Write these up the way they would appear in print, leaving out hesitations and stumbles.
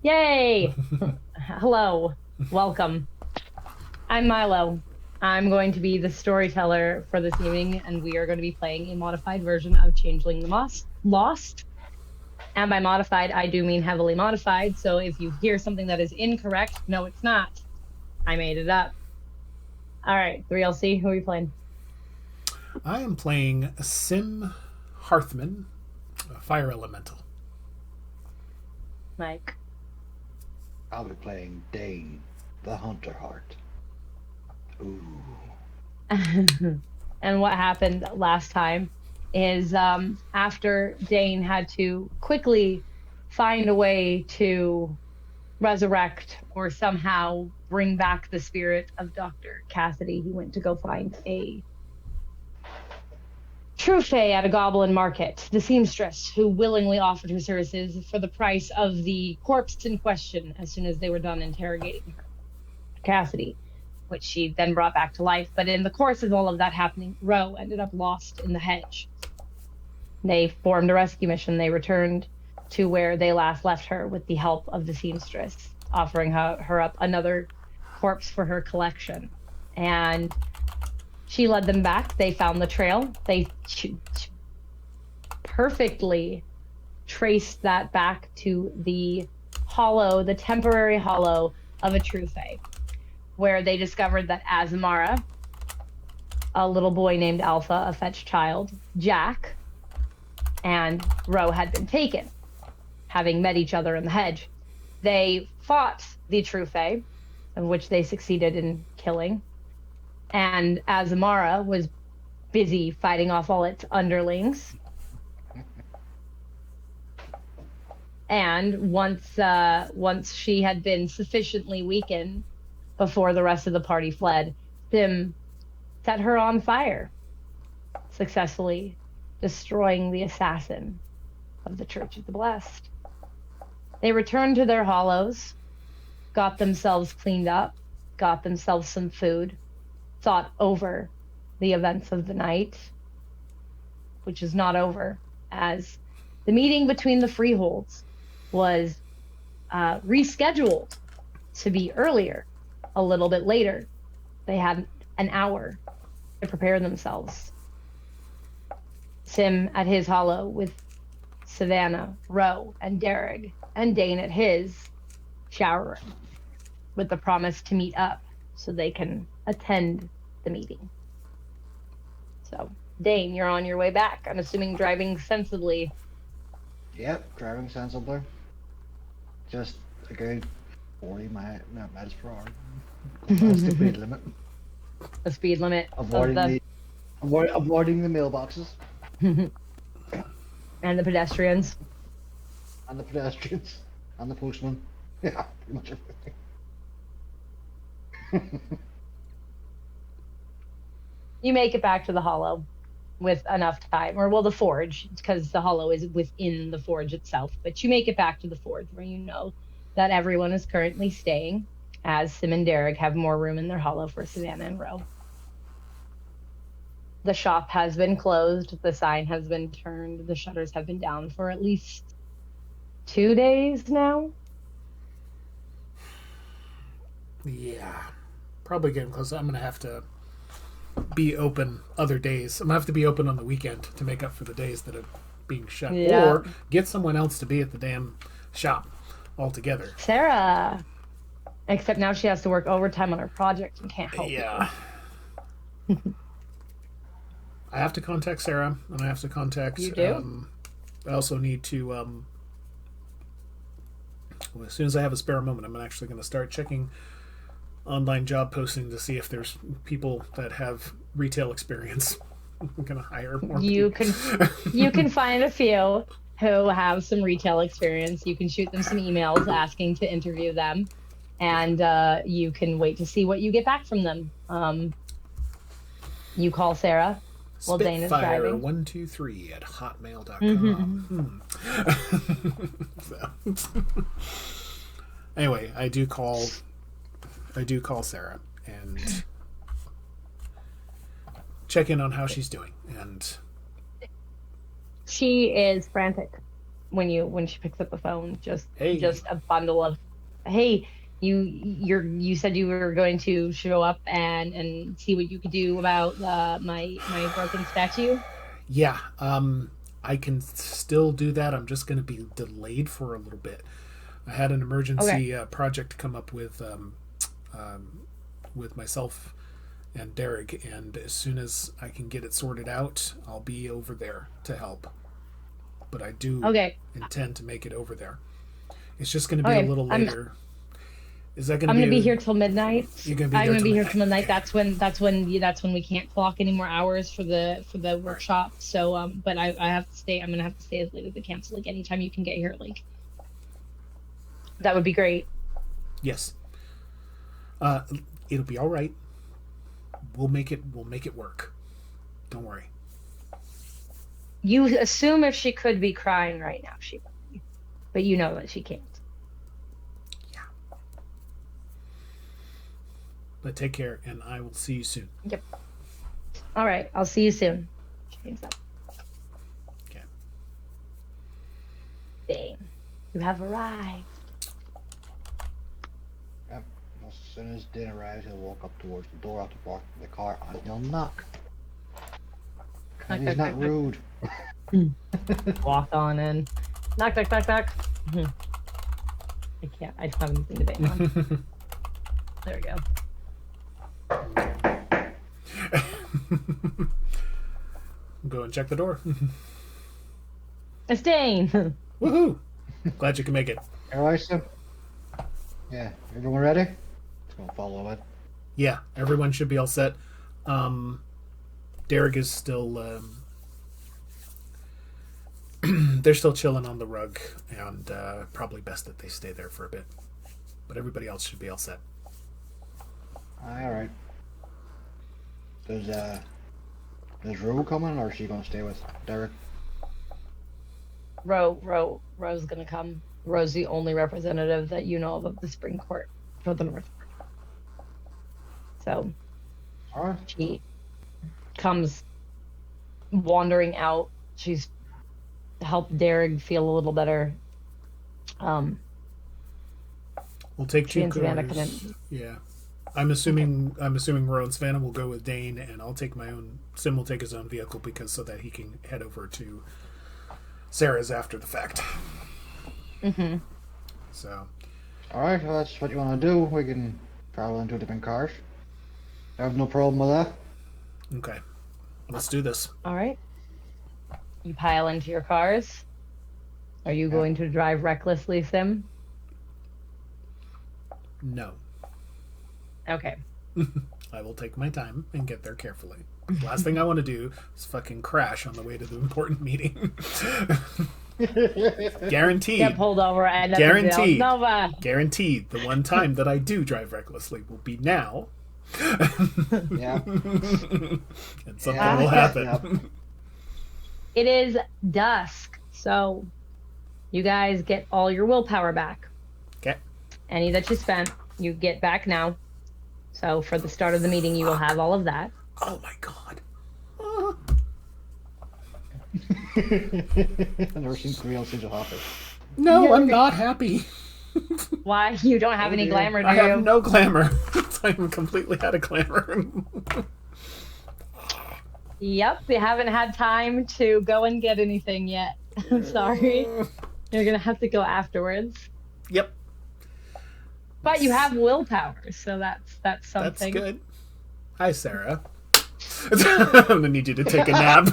Yay! Hello. Welcome. I'm Milo. I'm going to be the storyteller for this evening, and we are going to be playing a modified version of Changeling the Lost. And by modified, I do mean heavily modified. So if you hear something that is incorrect, no, it's not. I made it up. All right, 3LC, who are you playing? I am playing Sim Hearthman, a fire elemental. Mike. I'll be playing Dain, the Hunter Heart. Ooh. And what happened last time is after Dain had to quickly find a way to resurrect or somehow bring back the spirit of Dr. Cassidy, he went to go find a true at a goblin market, the seamstress, who willingly offered her services for the price of the corpse in question as soon as they were done interrogating her, Cassidy, which she then brought back to life. But in the course of all of that happening, Ro ended up lost in the hedge. They formed a rescue mission. They returned to where they last left her with the help of the seamstress, offering her up another corpse for her collection. And she led them back. They found the trail. They perfectly traced that back to the hollow, the temporary hollow of a true fae, where they discovered that Azamara, a little boy named Alpha, a fetched child, Jack, and Ro had been taken, having met each other in the hedge. They fought the true fae, of which they succeeded in killing, and Azamara was busy fighting off all its underlings. And once she had been sufficiently weakened before the rest of the party fled, Sim set her on fire, successfully destroying the assassin of the Church of the Blessed. They returned to their hollows, got themselves cleaned up, got themselves some food, thought over the events of the night, which is not over, as the meeting between the freeholds was rescheduled to be earlier, a little bit later. They had an hour to prepare themselves. Sim at his hollow with Savannah, Ro, and Derek, and Dain at his shower room, with the promise to meet up so they can attend the meeting. So, Dain, you're on your way back. I'm assuming driving sensibly. Yep, driving sensibly. Just a good 40 miles per hour. That's the speed limit. The speed limit Avoiding of avoiding the mailboxes the and the pedestrians. and the pedestrians and the postman. Yeah, pretty much everything. You make it back to the hollow with enough time, or well, the forge, because the hollow is within the forge itself. But you make it back to the forge where you know that everyone is currently staying, as Sim and Derek have more room in their hollow for Savannah and Ro. The shop has been closed, the sign has been turned, the shutters have been down for at least 2 days now. Yeah, probably getting close. I'm going to have to be open other days. I'm going to have to be open on the weekend to make up for the days that are being shut. Yeah. Or get someone else to be at the damn shop altogether. Sarah. Except now she has to work overtime on her project and can't help. Yeah. I have to contact Sarah, and I have to contact... You do? I also need to... as soon as I have a spare moment, I'm actually going to start checking online job posting to see if there's people that have retail experience. I'm going to hire more people. You can find a few who have some retail experience. You can shoot them some emails asking to interview them, and you can wait to see what you get back from them. You call Sarah while Dain is driving. Spitfire123 at hotmail.com. So. Anyway, I do call Sarah and check in on how she's doing. And she is frantic. when she picks up the phone, just Hey. a bundle of, hey, you said you were going to show up and see what you could do about my broken statue. Yeah, I can still do that. I'm just going to be delayed for a little bit. I had an emergency project come up with myself and Derek, and as soon as I can get it sorted out, I'll be over there to help. But I do intend to make it over there. It's just going to be a little later. Is that going to be? I'm going to be here till midnight. You're going to be I'm going to be here till midnight. Okay. That's when we can't clock any more hours for the workshop. So but I have to stay. I'm going to have to stay as late as I can. So like anytime you can get here, like that would be great. Yes. It'll be all right. We'll make it work. Don't worry. You assume if she could be crying right now, she would be. But you know that she can't. Yeah. But take care, and I will see you soon. Yep. All right. I'll see you soon. Okay. Dain, you have arrived. Yep. As soon as Dain arrives, he'll walk up towards the door after parking the car and he'll knock. And he's not rude. Walk on in. Knock, knock, knock, knock. I can't. I don't have anything to bang on. There we go. Go and check the door. It's Dain. Woohoo! Glad you can make it. Alright, Sim? Yeah, everyone ready? Just gonna follow it. Yeah, everyone should be all set. Derek is still they're still chilling on the rug, and probably best that they stay there for a bit. But everybody else should be all set. Alright. Is Rue coming, or is she gonna stay with Derek? Ro's gonna come. Ro's the only representative that you know of the Spring Court for the North. So Alright. she comes wandering out. She's helped Derek feel a little better. We'll take two cars. Yeah. I'm assuming Ro and Savannah will go with Dain, and I'll take my own. Sim will take his own vehicle so that he can head over to Sarah's after the fact. Mm-hmm. So. Alright, well that's what you want to do. We can travel in two different cars. I have no problem with that. Okay. Let's do this. All right. You pile into your cars. Are you going to drive recklessly, Sim? No. Okay. I will take my time and get there carefully. The last thing I want to do is fucking crash on the way to the important meeting. Guaranteed. Get pulled over and guaranteed. Nova. Guaranteed. The one time that I do drive recklessly will be now. Yeah. And something will happen. Yep. It is dusk, so you guys get all your willpower back. Okay. Any that you spent, you get back now. So for the start of the meeting, you will have all of that. Oh my god. I've never seen real Sigil Hopper. No, I'm not happy. Why? You don't have any glamour, do I you? have no glamour. I'm completely out of glamour. Yep, we haven't had time to go and get anything yet. I'm sorry. You're gonna have to go afterwards. Yep. But you have willpower, so that's something. That's good. Hi, Sarah. I'm gonna need you to take a nap.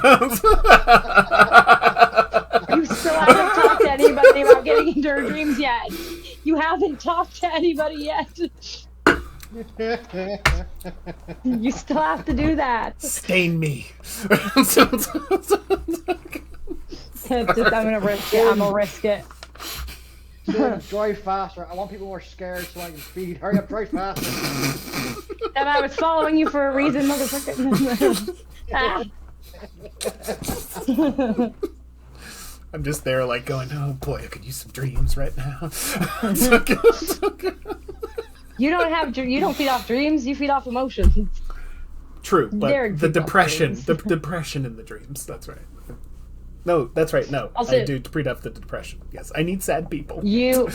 You still haven't talked to anybody about getting into her dreams yet. You haven't talked to anybody yet. You still have to do that. Stain me. I'm gonna risk it. I'm gonna risk it. Drive faster. I want people more scared so I can speed. Hurry up, drive faster. And I was following you for a reason, motherfucker. I'm just there like going, oh boy, I could use some dreams right now. You don't feed off dreams, you feed off emotions. True, but Derek the feeds off depression, dreams. the depression in the dreams, that's right. No, that's right. No, also, I do breed up the depression. Yes, I need sad people. You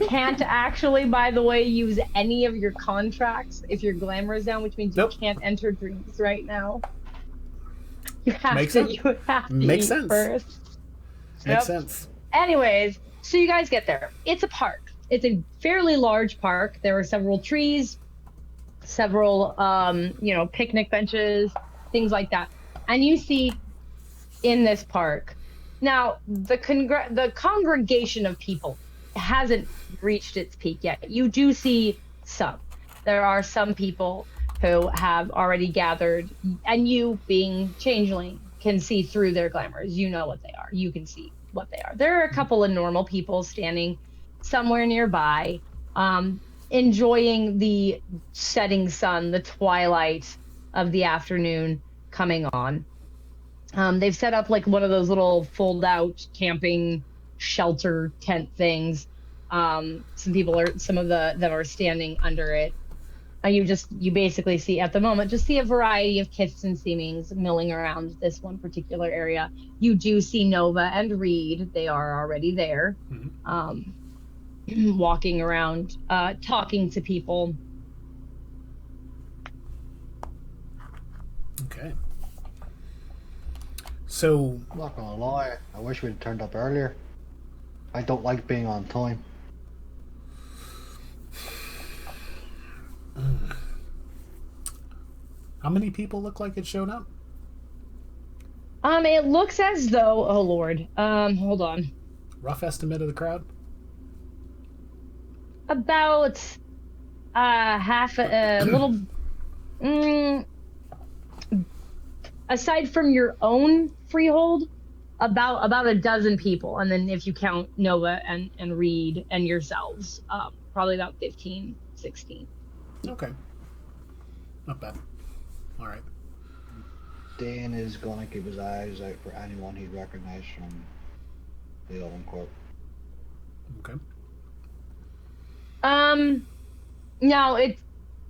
can't actually, by the way, use any of your contracts if your glamour is down, which means you can't enter dreams right now. You have to Makes eat sense. first. Makes sense. Anyways, so you guys get there. It's a park. It's a fairly large park. There are several trees, several picnic benches, things like that. And you see in this park. Now, the congregation of people hasn't reached its peak yet. You do see some. There are some people who have already gathered, and you, being Changeling, can see through their glamours. You know what they are. You can see what they are. There are a couple of normal people standing somewhere nearby, enjoying the setting sun, the twilight of the afternoon coming on. They've set up like one of those little fold out camping shelter tent things. Some of them are standing under it. And you basically see at the moment, just see a variety of kiths and seemings milling around this one particular area. You do see Nova and Reed. They are already there, walking around, talking to people. Okay. So, I'm not gonna lie, I wish we'd turned up earlier. I don't like being on time. How many people look like it showed up? It looks as though, oh Lord, hold on. Rough estimate of the crowd? About half a little. Aside from your own freehold, about a dozen people, and then if you count Nova and Reed and yourselves, probably about 15, 16. Okay, not bad. All right. Dain is gonna keep his eyes out for anyone he'd recognize from the Autumn Court. Okay. Now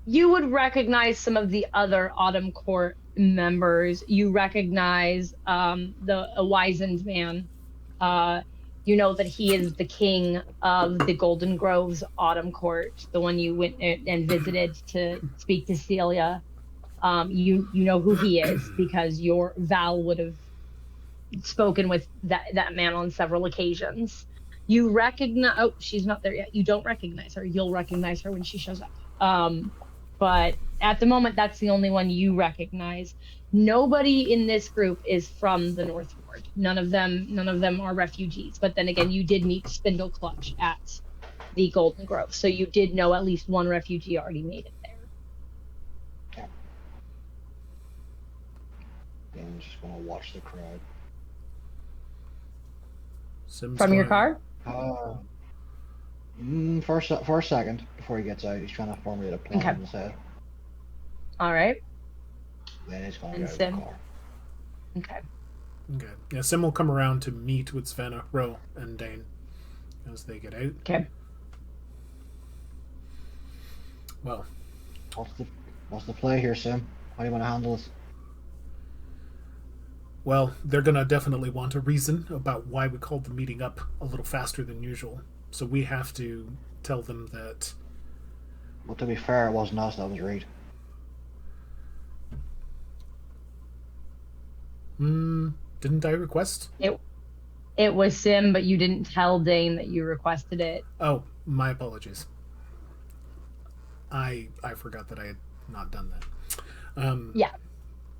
you would recognize some of the other Autumn Court members. You recognize a wizened man. You know that he is the king of the Golden Grove's Autumn Court, the one you went and visited to speak to Celia. You know who he is because your Val would have spoken with that man on several occasions. You recognize. Oh, she's not there yet. You don't recognize her. You'll recognize her when she shows up. But at the moment, that's the only one you recognize. Nobody in this group is from the North Ward. None of them are refugees. But then again, you did meet Spindle Clutch at the Golden Grove, so you did know at least one refugee already made it there. Yeah. I'm just gonna watch the crowd. From your car? For a second before he gets out, he's trying to formulate a plan in his head. All right. Then he's gonna get out of the car. Okay. Okay. Yeah, Sim will come around to meet with Svenna, Ro, and Dain as they get out. Okay. Well, what's the play here, Sim? How do you want to handle this? Well, they're gonna definitely want a reason about why we called the meeting up a little faster than usual. So we have to tell them that. Well, to be fair, it wasn't us, that was Reed. Didn't I request? It was Sim, but you didn't tell Dain that you requested it. Oh, my apologies. I forgot that I had not done that. Yeah.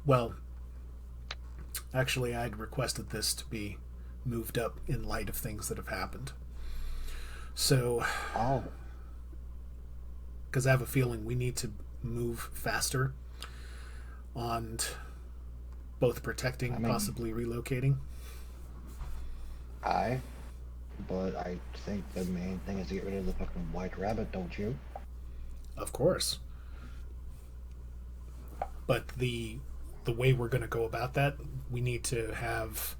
Well, actually, I'd requested this to be moved up in light of things that have happened. So, because I have a feeling we need to move faster on both protecting, possibly relocating. But I think the main thing is to get rid of the fucking white rabbit, don't you? Of course. But the way we're going to go about that, we need to have...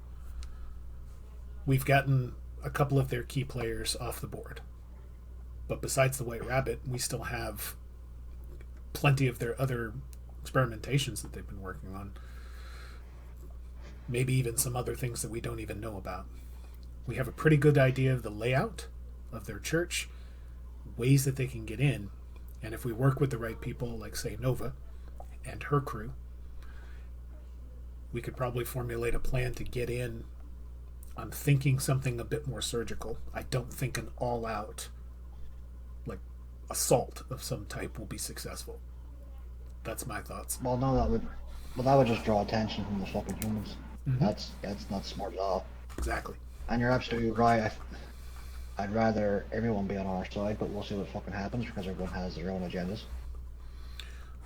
We've gotten a couple of their key players off the board. But besides the white rabbit, we still have plenty of their other experimentations that they've been working on. maybe even some other things that we don't even know about. We have a pretty good idea of the layout of their church, ways that they can get in, and if we work with the right people, like, say, Nova and her crew, we could probably formulate a plan to get in. I'm thinking something a bit more surgical. I don't think an all-out, like, assault of some type will be successful. That's my thoughts. Well, no, that would just draw attention from the fucking humans. Mm-hmm. That's not smart at all. Exactly. And you're absolutely right. I'd rather everyone be on our side, but we'll see what fucking happens because everyone has their own agendas.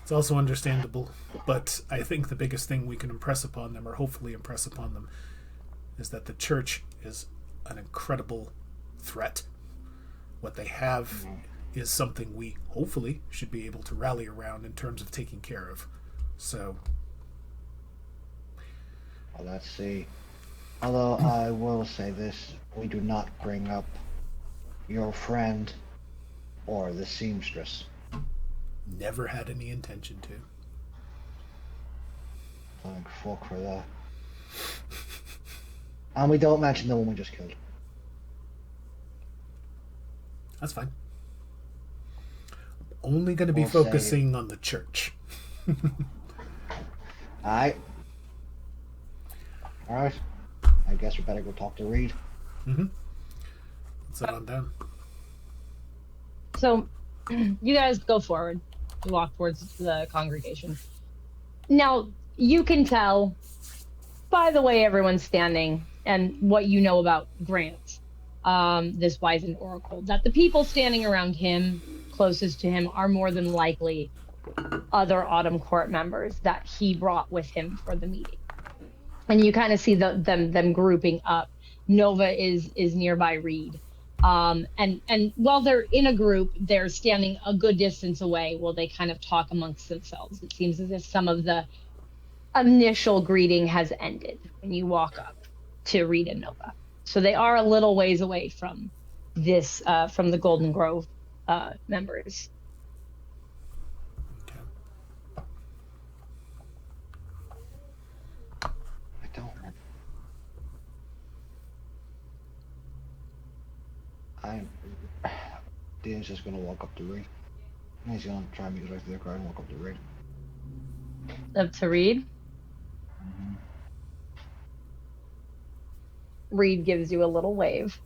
It's also understandable, but I think the biggest thing we can impress upon them, or hopefully impress upon them, is that the church is an incredible threat. What they have is something we hopefully should be able to rally around in terms of taking care of. So, well, let's see. Although I will say this, we do not bring up your friend or the seamstress. Never had any intention to. Thank fuck for that. And we don't mention the one we just killed. That's fine. I'm only going to be focusing on the church. Alright. Alright. I guess we better go talk to Reed. Mm-hmm. Let's head on down. So, you guys go forward. You walk towards the congregation. Now, you can tell by the way everyone's standing and what you know about Grant, this wizened oracle, that the people standing around him, closest to him, are more than likely other Autumn Court members that he brought with him for the meeting. And you kind of see them grouping up. Nova is nearby Reed. And while they're in a group, they're standing a good distance away while they kind of talk amongst themselves. It seems as if some of the initial greeting has ended when you walk up to Reed and Nova. So they are a little ways away from this, from the Golden Grove members. Okay. I don't remember. Dain's just gonna walk up to Reed. He's gonna try and make his way through the crowd and walk up to Reed. Up to Reed? Mm-hmm. Reed gives you a little wave.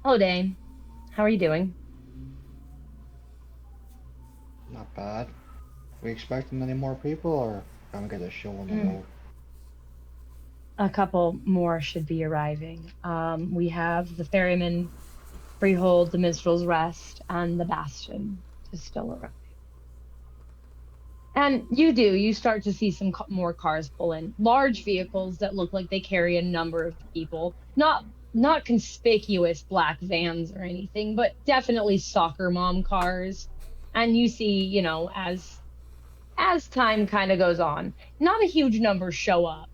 Hello, Dain. How are you doing? Not bad. We expecting any more people, or can we get a show on the road? A couple more should be arriving. We have the Ferryman, Freehold, the Minstrel's Rest, and the Bastion to still arrive. And you start to see some more cars pull in. Large vehicles that look like they carry a number of people. Not conspicuous black vans or anything, but definitely soccer mom cars. And you see, as time kind of goes on, not a huge number show up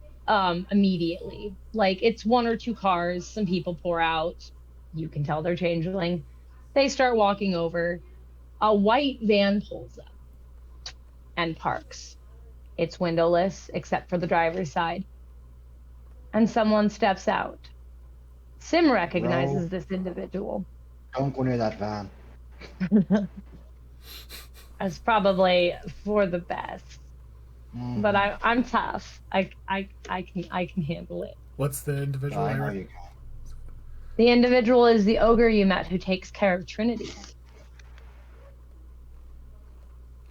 immediately. Like, it's one or two cars, some people pour out. You can tell they're Changeling. They start walking over. A white van pulls up and parks. It's windowless, except for the driver's side. And someone steps out. Sim recognizes this individual. Don't go near that van. That's probably for the best. Mm. But I'm tough. I can handle it. What's the individual? I know you can. The individual is the ogre you met who takes care of Trinity.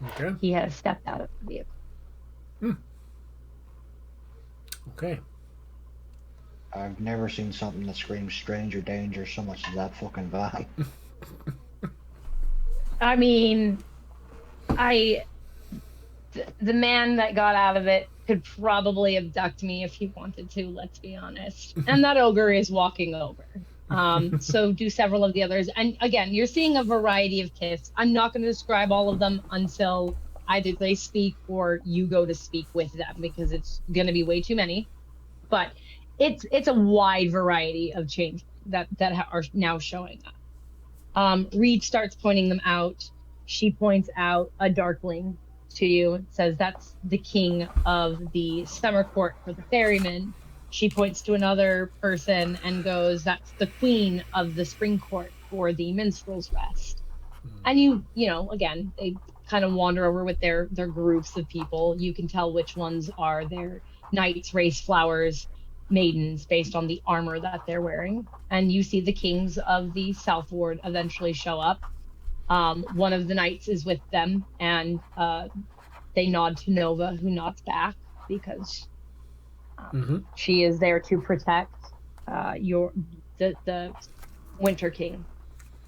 Okay. He has stepped out of the vehicle. Okay. I've never seen something that screams stranger danger so much as that fucking van. I mean, the man that got out of it could probably abduct me if he wanted to, let's be honest. And that ogre is walking over. So do several of the others. And again, you're seeing a variety of kiths. I'm not going to describe all of them until either they speak or you go to speak with them, because it's going to be way too many. But it's a wide variety of change that are now showing up. Reed starts pointing them out. She points out a darkling to you. It says that's the king of the summer court for the ferryman. She points to another person and goes, that's the queen of the spring court for the minstrel's rest. And you know, again, they kind of wander over with their groups of people. You can tell which ones are their knights, race flowers, maidens based on the armor that they're wearing. And you see the kings of the South Ward eventually show up. One of the knights is with them, and they nod to Nova, who nods back because she is there to protect your the Winter King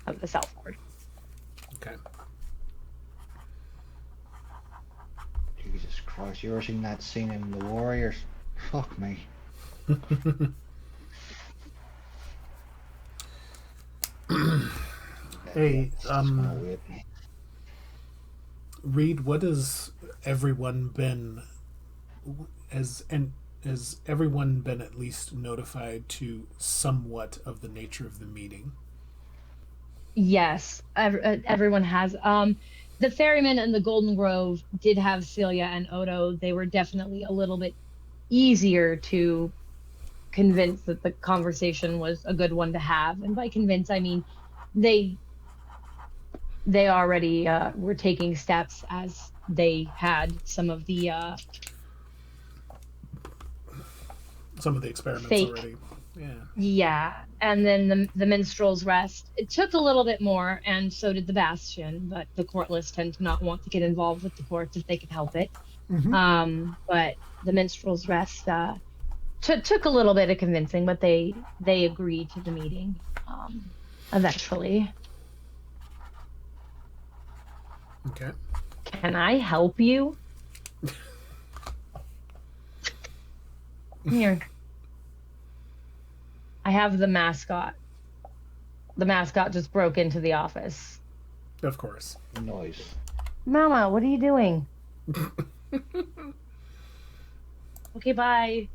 of the South Ward. Okay. Jesus Christ, you ever seen that scene in The Warriors? Fuck me. Hey, Reed, what has everyone been has everyone been at least notified to somewhat of the nature of the meeting? Yes, everyone has. The ferryman and the Golden Grove did have Celia and Odo. They were definitely a little bit easier to convince that the conversation was a good one to have. And by convince, I mean they already were taking steps as they had some of the experiments fake already. Yeah, and then the minstrel's rest. It took a little bit more, and so did the Bastion, but the courtless tend to not want to get involved with the courts if they can help it. But the minstrel's rest took a little bit of convincing, but they agreed to the meeting eventually. Okay. Can I help you? Here. I have the mascot. The mascot just broke into the office. Of course. Noise. Mama, what are you doing? Okay, bye.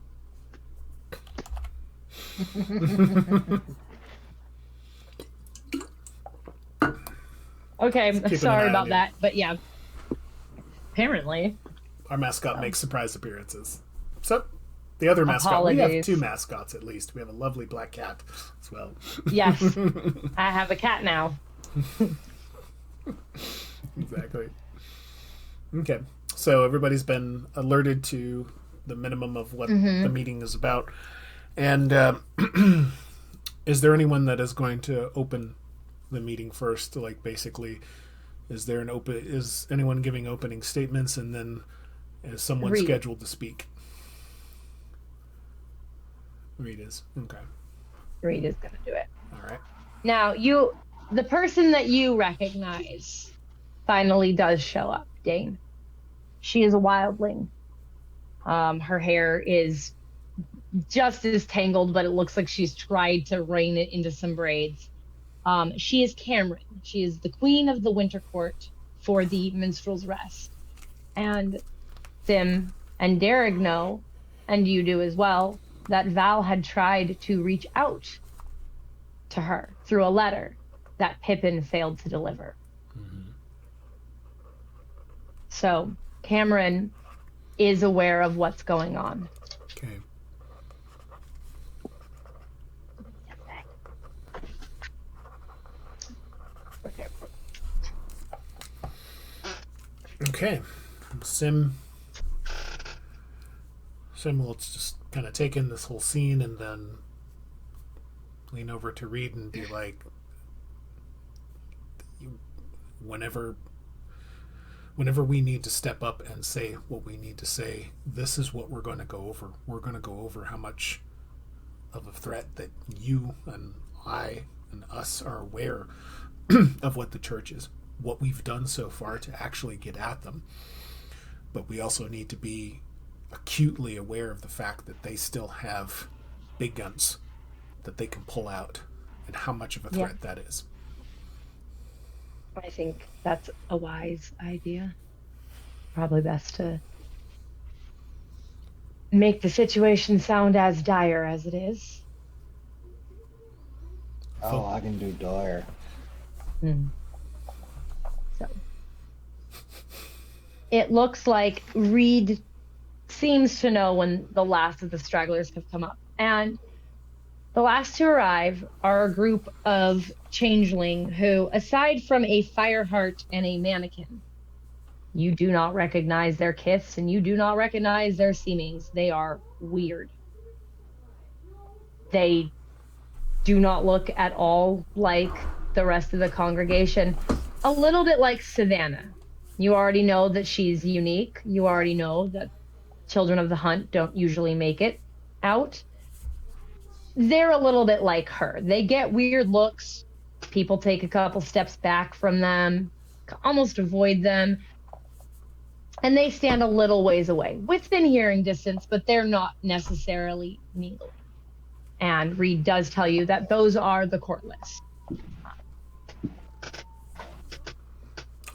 Okay, sorry about that, but yeah. Apparently. Our mascot makes surprise appearances. So, the other mascot, Apologies. we have two mascots at least. We have a lovely black cat as well. Yes, I have a cat now. Exactly. Okay, so everybody's been alerted to the minimum of what the meeting is about. And is there anyone that is going to open the meeting first? Like, basically, is anyone giving opening statements, and then is someone scheduled to speak? Reed is. Okay. Reed is going to do it. All right. Now, the person that you recognize finally does show up, Dain. She is a wildling. Her hair is just as tangled, but it looks like she's tried to rein it into some braids. She is Cameron. She is the queen of the Winter Court for the Minstrel's Rest. And Sim and Derek know, and you do as well, that Val had tried to reach out to her through a letter that Pippin failed to deliver. So Cameron is aware of what's going on. Okay. Okay. Sim will just kind of take in this whole scene and then lean over to Reed and be like, whenever we need to step up and say what we need to say, this is what we're going to go over. We're going to go over how much of a threat that you and I and us are aware of what the church is, what we've done so far to actually get at them. But we also need to be acutely aware of the fact that they still have big guns that they can pull out and how much of a threat that is. I think that's a wise idea. Probably best to make the situation sound as dire as it is. Oh, I can do dire. So, it looks like Reed seems to know when the last of the stragglers have come up. And the last to arrive are a group of changeling who, aside from a fireheart and a mannequin, you do not recognize their kiths and you do not recognize their seemings. They are weird. They do not look at all like the rest of the congregation. A little bit like Savannah. You already know that she's unique. You already know that children of the hunt don't usually make it out. They're a little bit like her. They get weird looks. People take a couple steps back from them, almost avoid them, and they stand a little ways away, within hearing distance, but they're not necessarily mingling. And Reed does tell you that those are the court lists.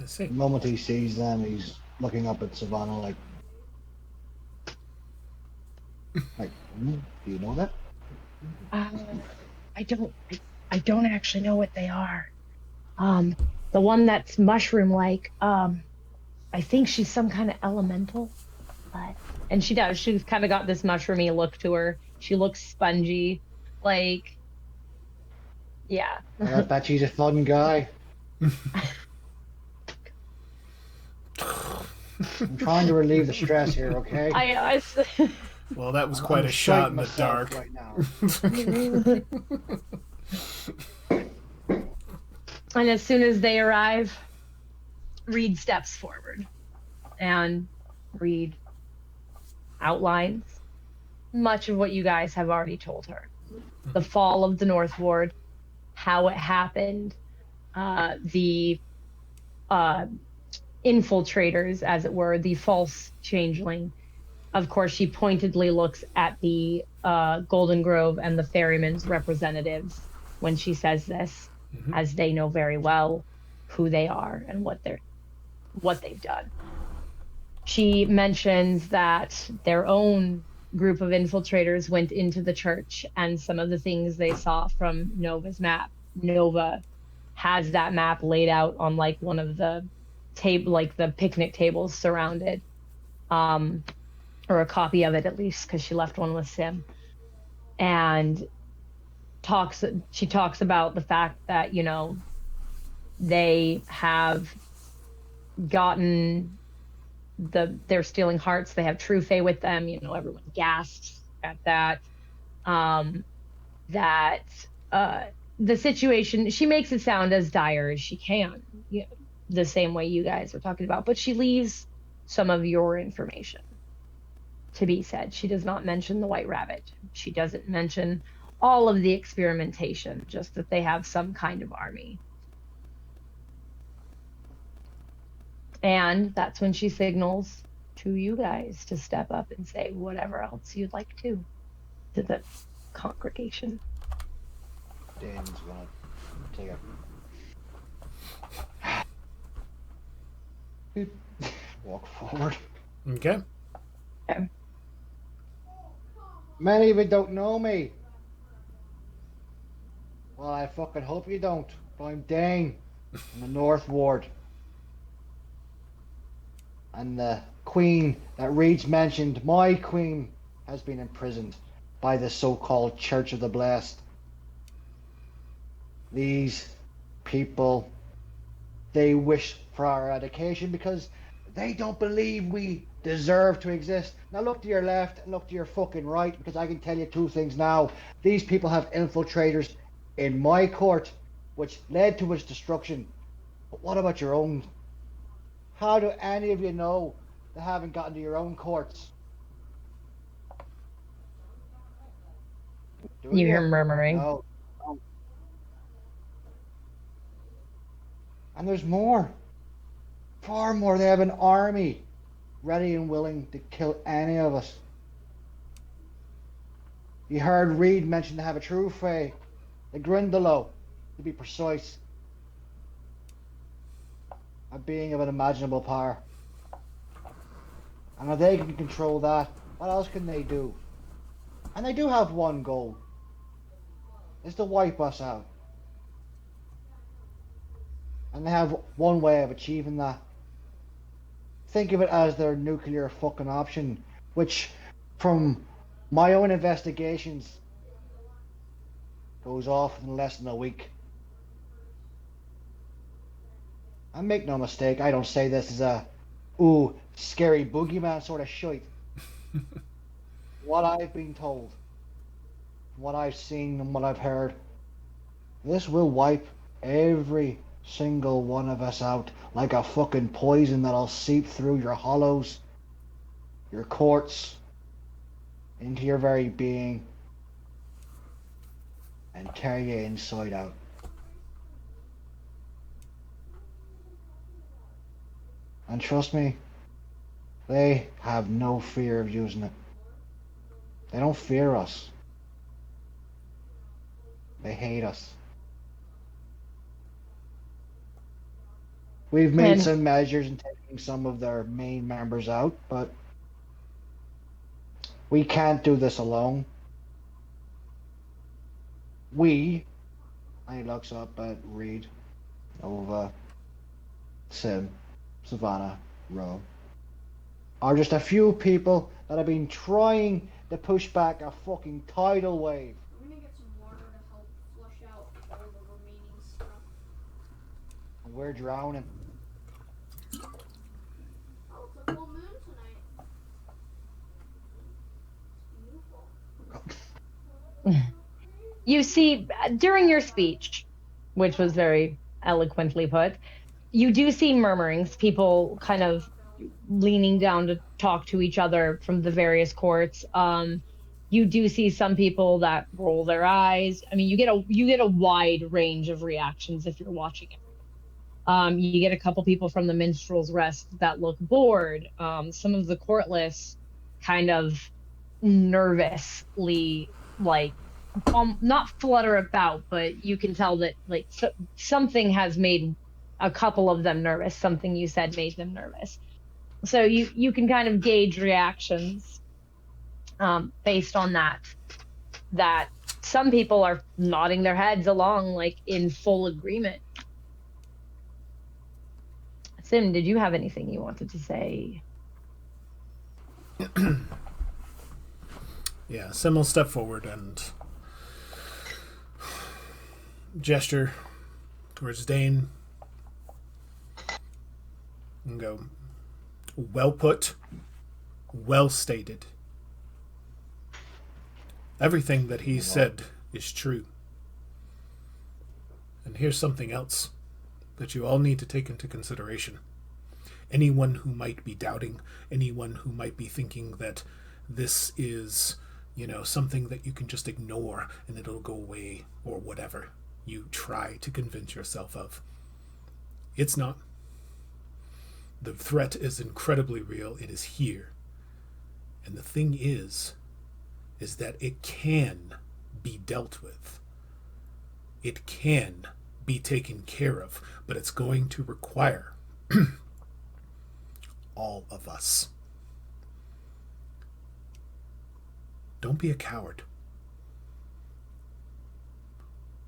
I see. The moment he sees them, he's looking up at Savannah like, do you know that? I don't actually know what they are. The one that's mushroom like, I think she's some kind of elemental. And she does. She's kind of got this mushroomy look to her. She looks spongy. Like, yeah. I bet she's a fun guy. I'm trying to relieve the stress here, okay? Well, that was quite a shot in the dark. Right now. And as soon as they arrive, Reed steps forward and Reed outlines much of what you guys have already told her. The fall of the North Ward, how it happened, the infiltrators, as it were, the false changeling. Of course, she pointedly looks at the Golden Grove and the Ferryman's representatives when she says this, as they know very well who they are and what they've done. She mentions that their own group of infiltrators went into the church, and some of the things they saw from Nova's map. Nova has that map laid out on like one of the the picnic tables surrounded, or a copy of it at least, because she left one with Sim. And she talks about the fact that, they have gotten they're stealing hearts. They have True Fae with them. Everyone gasps at that. The situation, she makes it sound as dire as she can, the same way you guys are talking about, but she leaves some of your information to be said. She does not mention the White Rabbit. She doesn't mention all of the experimentation, just that they have some kind of army. And that's when she signals to you guys to step up and say whatever else you'd like to the congregation. Dain's gonna take a walk forward. Okay. Many of you don't know me. Well, I fucking hope you don't. But I'm Dain in the North Ward. And the queen that Reed's mentioned, my queen, has been imprisoned by the so-called Church of the Blessed. These people, they wish for our eradication because they don't believe we deserve to exist. Now look to your left and look to your fucking right, because I can tell you two things now. These people have infiltrators in my court, which led to its destruction. But what about your own? How do any of you know they haven't gotten to your own courts? You hear murmuring. No. And there's more. Far more. They have an army ready and willing to kill any of us. You heard Reed mention they have a True Fae, the Grindalo, to be precise. A being of unimaginable power. And if they can control that, what else can they do? And they do have one goal. It's to wipe us out. And they have one way of achieving that. think of it as their nuclear fucking option, which, from my own investigations, goes off in less than a week. And make no mistake, I don't say this as a, ooh, scary boogeyman sort of shite. What I've been told, what I've seen and what I've heard, this will wipe every single one of us out like a fucking poison that'll seep through your hollows, your courts, into your very being, and tear you inside out. And trust me, they have no fear of using it. They don't fear us. They hate us. We've made some measures in taking some of their main members out, but we can't do this alone. I looks up at Reed, Nova, Sim, Savannah, Ro, are just a few people that have been trying to push back a fucking tidal wave. I'm gonna get some water to help flush out all the remaining stuff. And we're drowning. Oh, it's a full moon tonight. It's beautiful. You see, during your speech, which was very eloquently put, you do see murmurings, people kind of leaning down to talk to each other from the various courts. You do see some people that roll their eyes. I mean, you get a wide range of reactions if you're watching it. You get a couple people from the Minstrel's Rest that look bored. Some of the courtless kind of nervously, like, not flutter about, but you can tell that like something has made a couple of them nervous. Something you said made them nervous. So you can kind of gauge reactions based on that some people are nodding their heads along like in full agreement. Sim, did you have anything you wanted to say? Yeah, Sim will step forward and gesture towards Dain and go, well put, well stated. Everything that he said is true. And here's something else that you all need to take into consideration. Anyone who might be doubting, anyone who might be thinking that this is, something that you can just ignore and it'll go away or whatever you try to convince yourself of. It's not. The threat is incredibly real. It is here. And the thing is that it can be dealt with. It can be taken care of, but it's going to require all of us. Don't be a coward.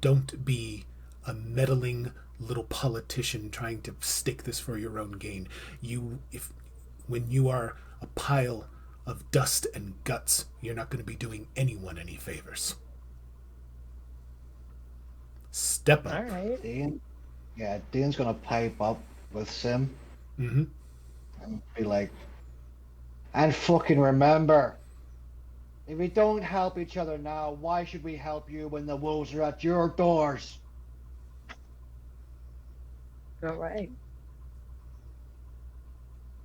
Don't be a meddling little politician trying to stick this for your own gain. When you are a pile of dust and guts, you're not going to be doing anyone any favors. Step up. All right. Dain's gonna pipe up with Sim. Mm-hmm. And be like, and fucking remember, if we don't help each other now, why should we help you when the wolves are at your doors? All right.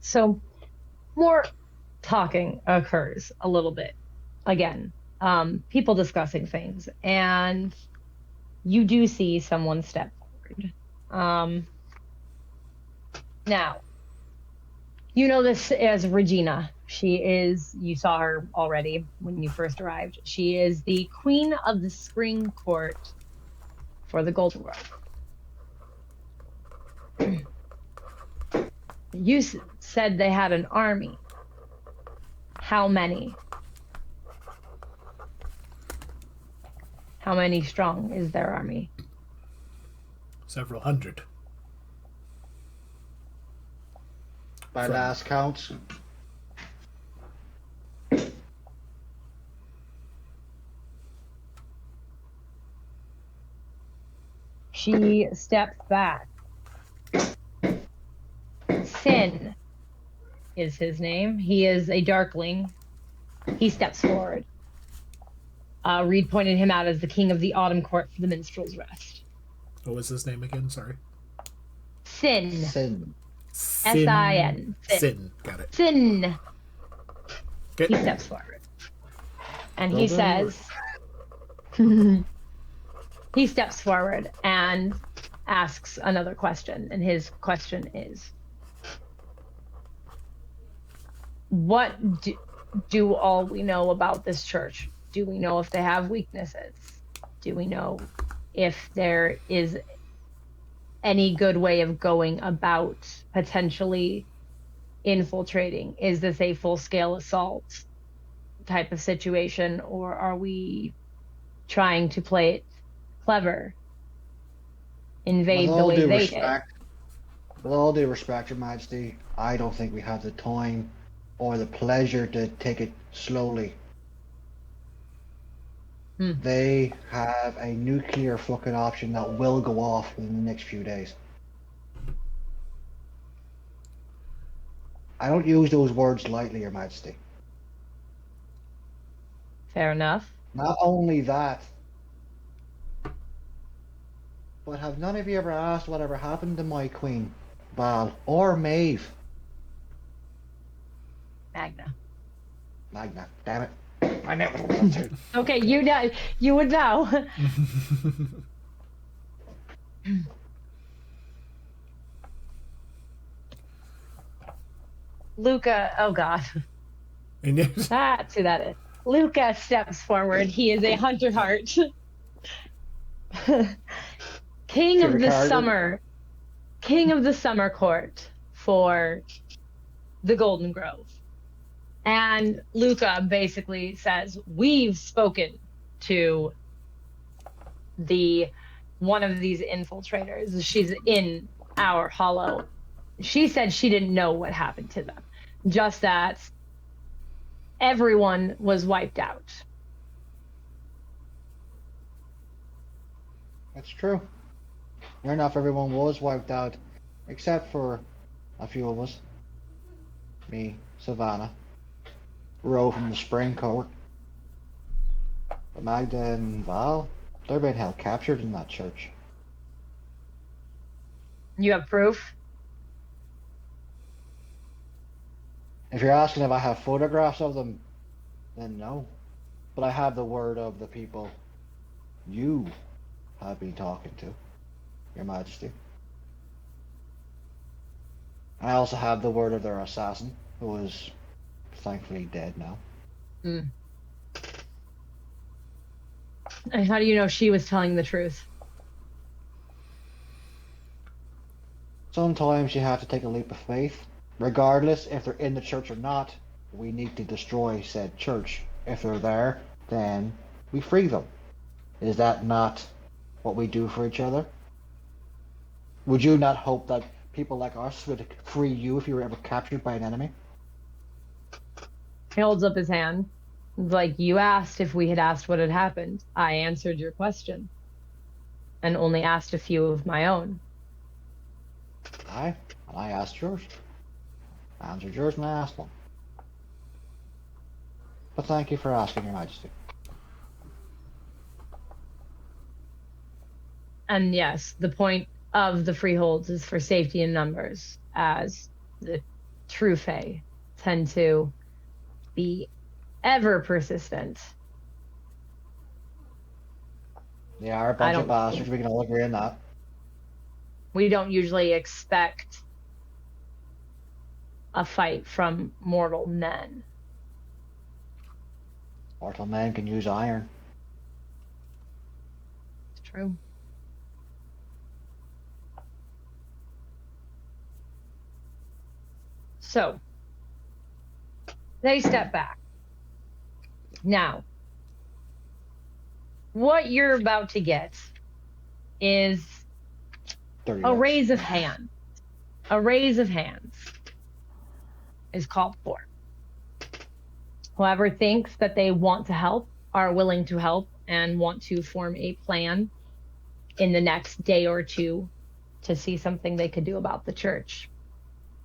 So more talking occurs a little bit. Again, people discussing things, and you do see someone step forward. Now, you know this as Regina. You saw her already when you first arrived. She is the queen of the spring court for the Golden Grove. You said they had an army. How many? How many strong is their army? Several hundred. By last counts. She steps back. Sin is his name. He is a darkling. He steps forward. Reed pointed him out as the king of the autumn court for the minstrel's rest. What was his name again? Sorry. Sin. Sin. S-I-N. Sin. Got it. Sin. Okay. He steps forward. And Well he done. says, he steps forward and asks another question. And his question is, what do all we know about this church? Do we know if they have weaknesses? Do we know if there is any good way of going about potentially infiltrating? Is this a full-scale assault type of situation, or are we trying to play it clever, invade the way they did? With all due respect, Your Majesty, I don't think we have the time or the pleasure to take it slowly. They have a nuclear fucking option that will go off in the next few days. I don't use those words lightly, Your Majesty. Fair enough. Not only that, but have none of you ever asked whatever happened to my queen, Val, or Maeve? Magna, damn it. I never wanted to. Okay, you would know. Luca, oh God. That's who that is. Luca steps forward. He is a hunter heart. King of the summer court for the Golden Grove. And Luca basically says, we've spoken to one of these infiltrators. She's in our hollow. She said she didn't know what happened to them, just that everyone was wiped out. That's true. Near enough, everyone was wiped out, except for a few of us. Me, Savannah, Ro from the Spring Court, but Magda and Val, they're being held captured in that church. You have proof? If you're asking if I have photographs of them, then no. But I have the word of the people you have been talking to, Your Majesty. I also have the word of their assassin, who is thankfully dead now. And how do you know she was telling the truth? Sometimes you have to take a leap of faith. Regardless if they're in the church or not, we need to destroy said church. If they're there, then we free them. Is that not what we do for each other? Would you not hope that people like us would free you if you were ever captured by an enemy? He holds up his hand. Like, you asked if we had asked what had happened. I answered your question. And only asked a few of my own. Aye, and I asked yours. I answered yours and I asked one. But thank you for asking, Your Majesty. And yes, the point of the freeholds is for safety in numbers, as the true Fae tend to be ever persistent. They are a bunch of bastards, we can all agree on that. We don't usually expect a fight from mortal men. Mortal men can use iron. It's true. So, they step back. Now, what you're about to get is a raise of hands. A raise of hands. is called for. Whoever thinks that they want to help, are willing to help, and want to form a plan in the next day or two to see something they could do about the church.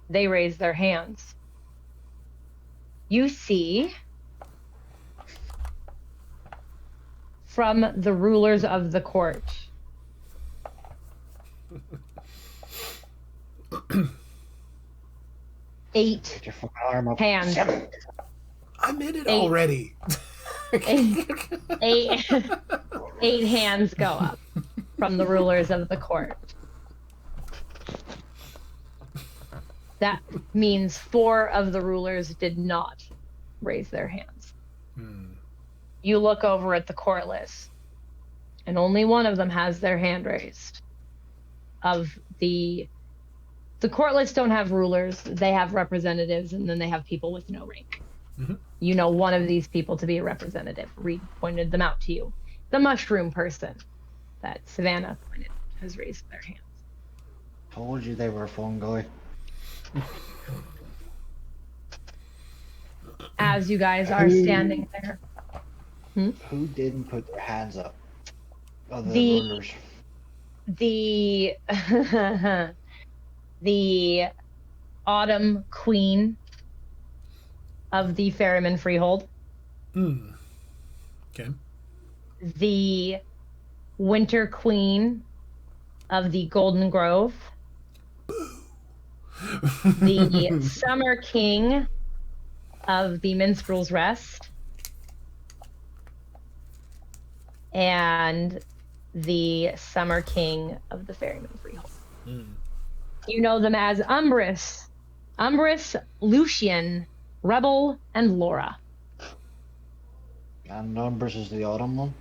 They raise their hands. You see from the rulers of the court eight hands. I'm in it already. Eight hands go up from the rulers of the court. That means 4 of the rulers did not raise their hands. You look over at the court list, and only one of them has their hand raised. Of the court lists don't have rulers, they have representatives, and then they have people with no rank. Mm-hmm. You know one of these people to be a representative. Reed pointed them out to you. The mushroom person that Savannah pointed has raised their hands. Told you they were fungi. As you guys are standing there. Who didn't put their hands up? Other rulers. The Autumn Queen of the Ferryman Freehold. Okay. The Winter Queen of the Golden Grove. The Summer King of the Minstrel's Rest. And the Summer King of the Ferryman Freehold. You know them as Umbris, Lucian, Rebel, and Laura. And Umbris is the autumn one?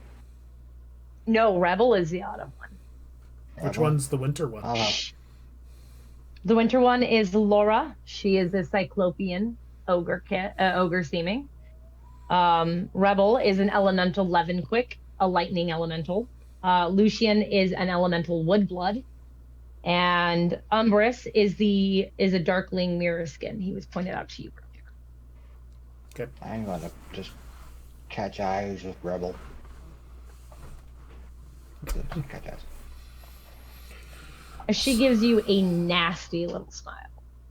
No, Rebel is the autumn one. Which one's the winter one? The winter one is Laura. She is a Cyclopean ogre seeming. Rebel is an elemental Levenquick, a lightning elemental. Lucian is an elemental Woodblood. And Umbris is a darkling mirror skin. He was pointed out to you earlier. Okay. I'm gonna just catch eyes with Rebel. Catch eyes. She gives you a nasty little smile.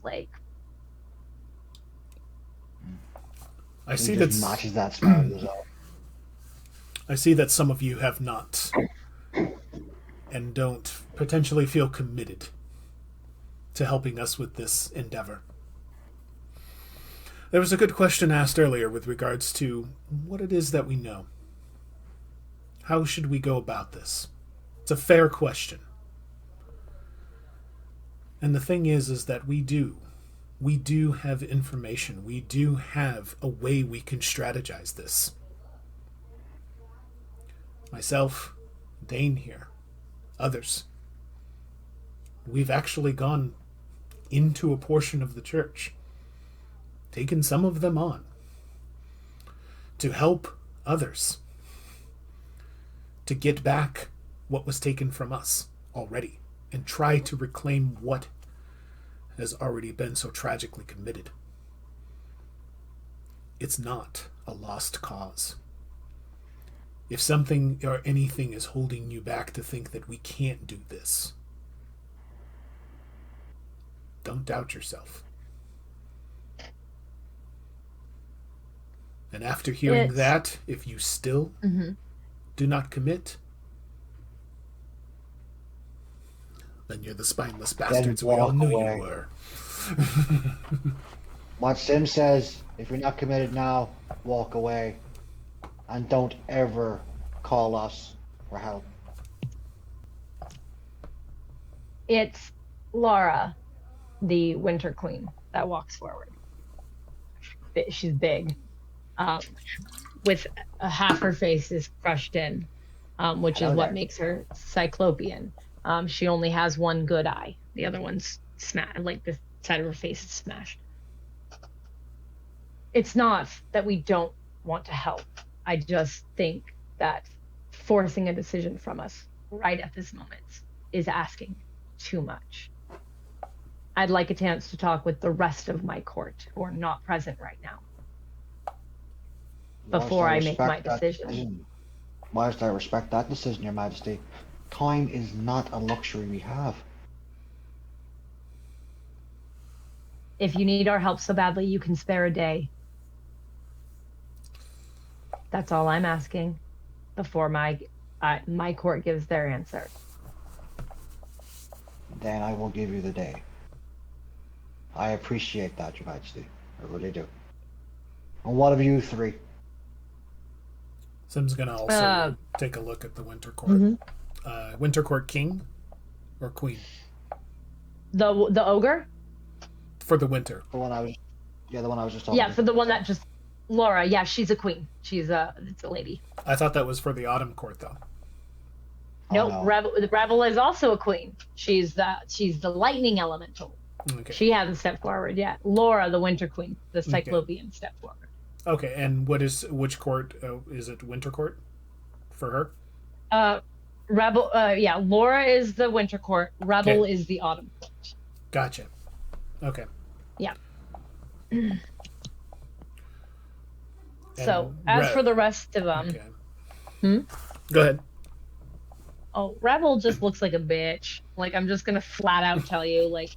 Like, I see that that matches that smile as well. I see that some of you have not and don't potentially feel committed to helping us with this endeavor. There was a good question asked earlier with regards to what it is that we know. How should we go about this? It's a fair question. And the thing is that we do have information. We do have a way we can strategize this. Myself, Dain here, others. We've actually gone into a portion of the church, taken some of them on, to help others, to get back what was taken from us already, and try to reclaim what has already been so tragically committed. It's not a lost cause. If something or anything is holding you back to think that we can't do this, don't doubt yourself. And after hearing that, if you still do not commit, then you're the spineless bastards we all knew you were. What Sim says, if you're not committed now, walk away. And don't ever call us for help. it's Laura, the Winter Queen, that walks forward. She's big, with half her face is crushed in, which is what makes her Cyclopean. She only has one good eye. The other one's smashed, like the side of her face is smashed. It's not that we don't want to help. I just think that forcing a decision from us right at this moment is asking too much. I'd like a chance to talk with the rest of my court who are not present right now before I make my decision. Whilst I respect that decision, Your Majesty, time is not a luxury we have. If you need our help so badly, you can spare a day. That's all I'm asking before my court gives their answer. Then I will give you the day. I appreciate that, Your Majesty. I really do. And what of you three? Sim's gonna also take a look at the Winter Court. Winter Court King or Queen? The ogre? For the winter. The one I was just talking Yeah, about. for the one that just Laura. Yeah, she's a queen. It's a lady. I thought that was for the Autumn Court, though. Nope, no. Rebel is also a queen. She's the lightning elemental. Okay. She hasn't stepped forward yet. Laura, the Winter Queen, the Cyclopean, stepped forward. Okay, and which court is it? Winter Court for her? Rebel. Yeah, Laura is the Winter Court. Rebel is the Autumn Court. Gotcha. Okay. Yeah. So, as for the rest of them, Go ahead. Oh, Rebel just looks like a bitch. Like, I'm just gonna flat out tell you, like,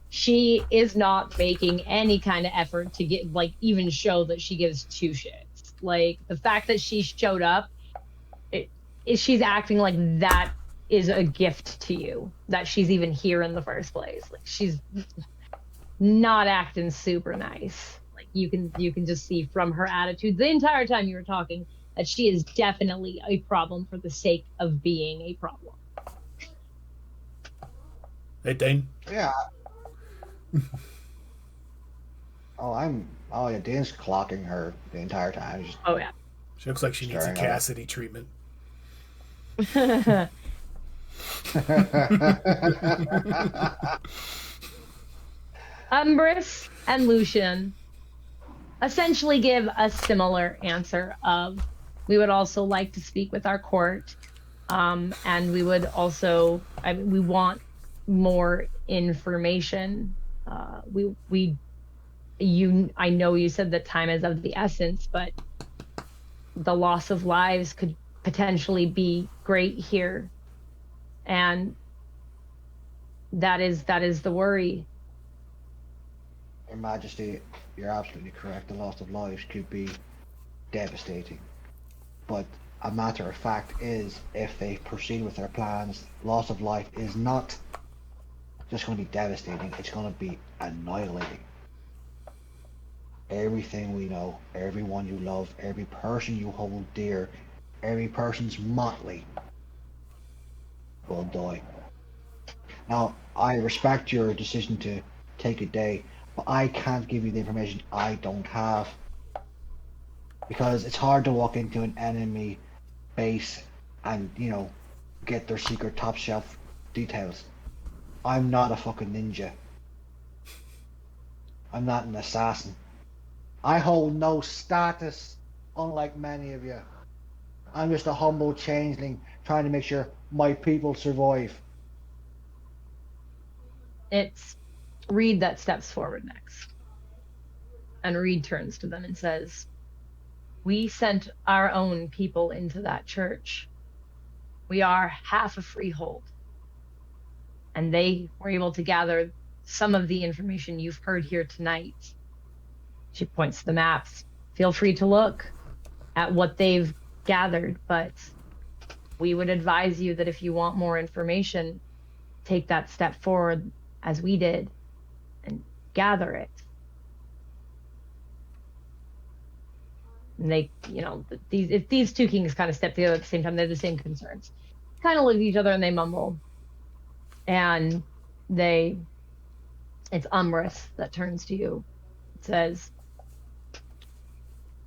she is not making any kind of effort to get, like, even show that she gives two shits. Like, the fact that she showed up, she's acting like that is a gift to you, that she's even here in the first place. Like, she's not acting super nice. Like, you can just see from her attitude the entire time you were talking that she is definitely a problem for the sake of being a problem. Hey, Dain. Yeah. Yeah, Dain's clocking her the entire time. Yeah. She looks like she needs a Cassidy treatment. Umbrus and Lucian essentially give a similar answer of, we would also like to speak with our court, and we would also, we want more information. I know you said that time is of the essence, but the loss of lives could potentially be great here, and that is the worry. Your Majesty, you're absolutely correct. The loss of lives could be devastating. But a matter of fact is, if they proceed with their plans, loss of life is not just going to be devastating, it's going to be annihilating. Everything we know, everyone you love, every person you hold dear, every person's motley will die. Now, I respect your decision to take a day, but I can't give you the information I don't have. Because it's hard to walk into an enemy base and, get their secret top shelf details. I'm not a fucking ninja. I'm not an assassin. I hold no status, unlike many of you. I'm just a humble changeling trying to make sure my people survive. It's Reed that steps forward next. And Reed turns to them and says, we sent our own people into that church. We are half a freehold. And they were able to gather some of the information you've heard here tonight. She points to the maps. Feel free to look at what they've gathered, but we would advise you that if you want more information, take that step forward as we did and gather it. And they, if these two kings kind of step together at the same time, they have the same concerns. Kind of look at each other and they mumble. And it's Umbrus that turns to you. It says,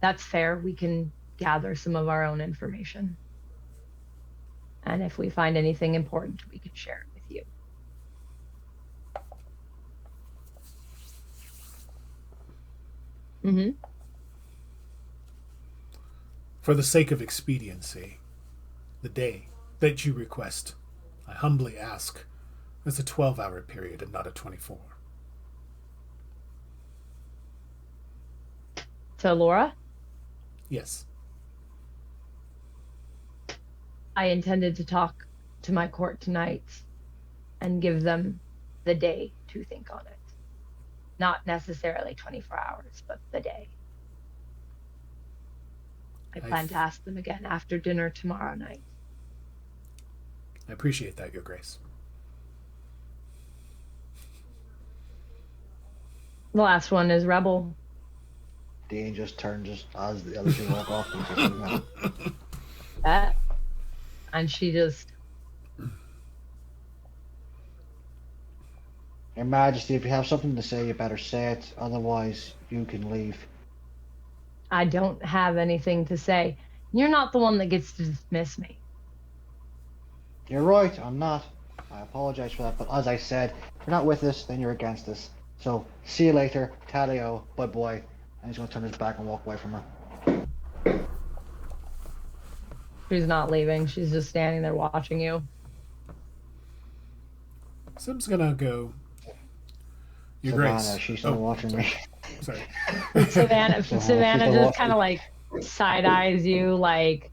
that's fair. We can gather some of our own information. And if we find anything important, we can share it with you. Mm-hmm. For the sake of expediency, the day that you request, I humbly ask, is a 12-hour period and not a 24. To Laura? Yes. I intended to talk to my court tonight and give them the day to think on it. Not necessarily 24 hours, but the day. I plan to ask them again after dinner tomorrow night. I appreciate that, Your Grace. The last one is Rebel. Dain just turns as the other two walk off. And she just... Your Majesty, if you have something to say, you better say it. Otherwise, you can leave. I don't have anything to say. You're not the one that gets to dismiss me. You're right, I'm not. I apologize for that, but as I said, if you're not with us, then you're against us. So, see you later, Talio, bye-bye. And he's going to turn his back and walk away from her. She's not leaving. She's just standing there watching you. Sim's gonna go. Your Savannah, Grace. she's still watching me. Sorry. Savannah just kind of like side eyes you, like.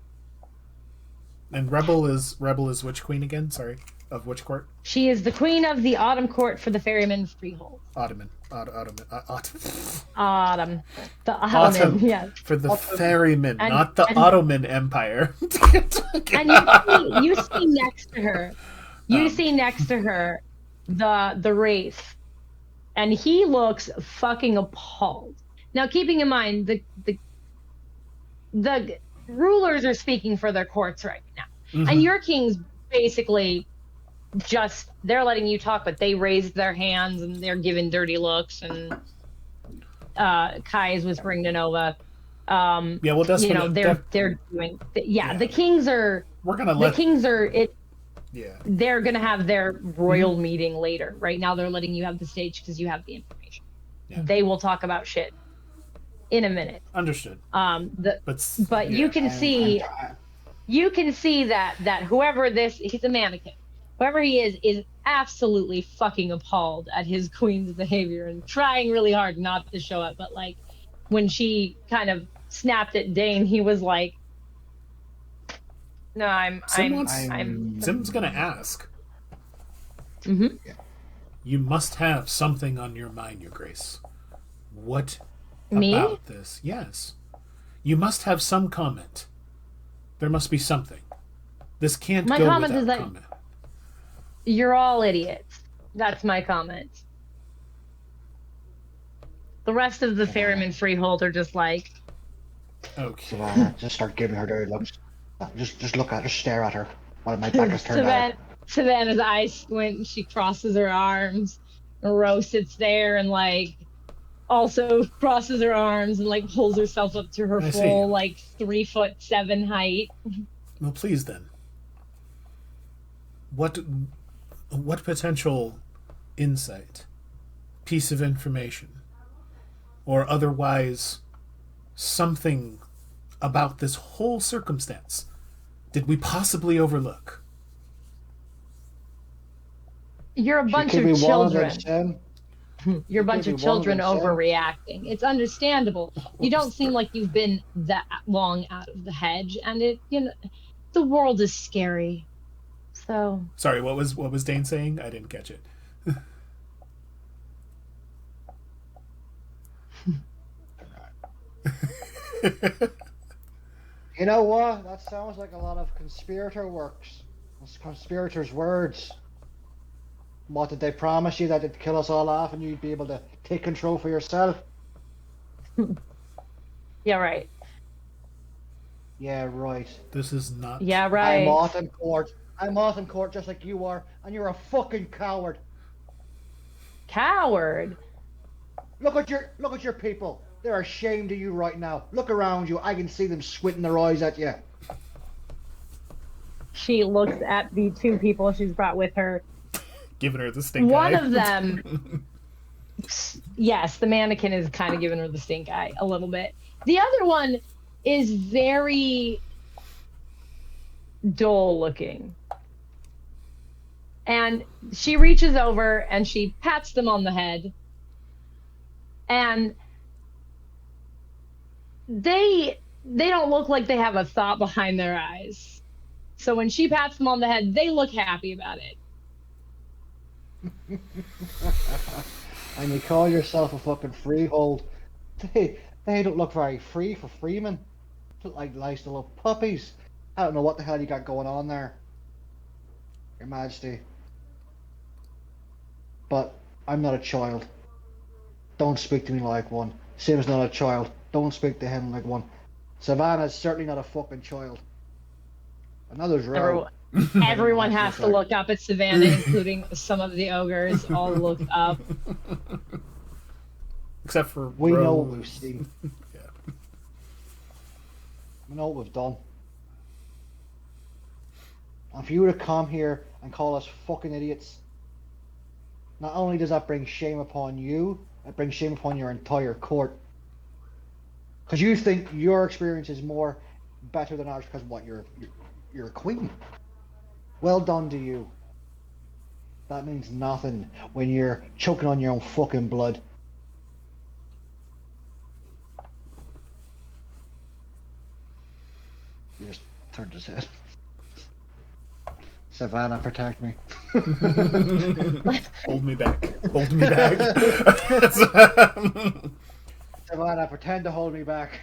And Rebel is which queen again? Sorry, of which court? She is the queen of the Autumn Court for the Ferryman Freehold. Autumn. The Ottoman, yes. For the Ferryman, not the Ottoman Empire. And you see next to her. You see next to her the Wraith. And he looks fucking appalled. Now, keeping in mind, the rulers are speaking for their courts right now. Mm-hmm. And your king's basically just, they're letting you talk, but they raised their hands and they're giving dirty looks. And Kai is whispering to Nova. Yeah, well, that's they're doing. The kings are. We're gonna let the kings are it. Yeah. They're gonna have their royal meeting later. Right now, they're letting you have the stage because you have the information. Yeah. They will talk about shit in a minute. Understood. But you can see that whoever he's a mannequin. Whoever he is absolutely fucking appalled at his queen's behavior and trying really hard not to show it. But like when she kind of snapped at Dain, he was like, "No, Sim's gonna ask." Mm-hmm. You must have something on your mind, Your Grace. What Me? About this? Yes. You must have some comment. There must be something. This can't my go comment without is that comment. You're all idiots. That's my comment. The rest of the Ferryman Freehold are just like... Okay. Savannah, just start giving her dirty looks. Just look at her, just stare at her while my back is turned out. Savannah's eyes squint and she crosses her arms. Rose sits there and like also crosses her arms and like pulls herself up to her full like 3'7" height. Well, please then. What potential insight, piece of information, or otherwise something about this whole circumstance did we possibly overlook? You're a bunch of children. You're a bunch of children overreacting. It's understandable. You don't seem like you've been that long out of the hedge, and the world is scary. So. Sorry, what was Dain saying? I didn't catch it. You know what? That sounds like a lot of conspirator works. Conspirators' words. What did they promise you? That they'd kill us all off and you'd be able to take control for yourself? Yeah, right. Yeah, right. This is not... Yeah, right. I'm off in court. I'm off in court just like you are, and you're a fucking coward. Coward? Look at your people. They're ashamed of you right now. Look around you. I can see them squinting their eyes at you. She looks at the two people she's brought with her. Giving her the stink eye. One of them, yes, the mannequin is kind of giving her the stink eye a little bit. The other one is very dull looking. And she reaches over and she pats them on the head. And they don't look like they have a thought behind their eyes. So when she pats them on the head, they look happy about it. And you call yourself a fucking freehold. They don't look very free for freemen. Look like nice little puppies. I don't know what the hell you got going on there, Your Majesty. But I'm not a child. Don't speak to me like one. Sim's not a child. Don't speak to him like one. Savannah's certainly not a fucking child. Another's row. Everyone has to look up at Savannah, including some of the ogres. All look up. Except for we know what we've seen. Yeah. We know what we've done. And for you to come here and call us fucking idiots, not only does that bring shame upon you, it brings shame upon your entire court. Because you think your experience is more better than ours because what, you're a queen. Well done to you. That means nothing when you're choking on your own fucking blood. He just turned his head. Savannah, protect me. Hold me back. Hold me back. Savannah, pretend to hold me back.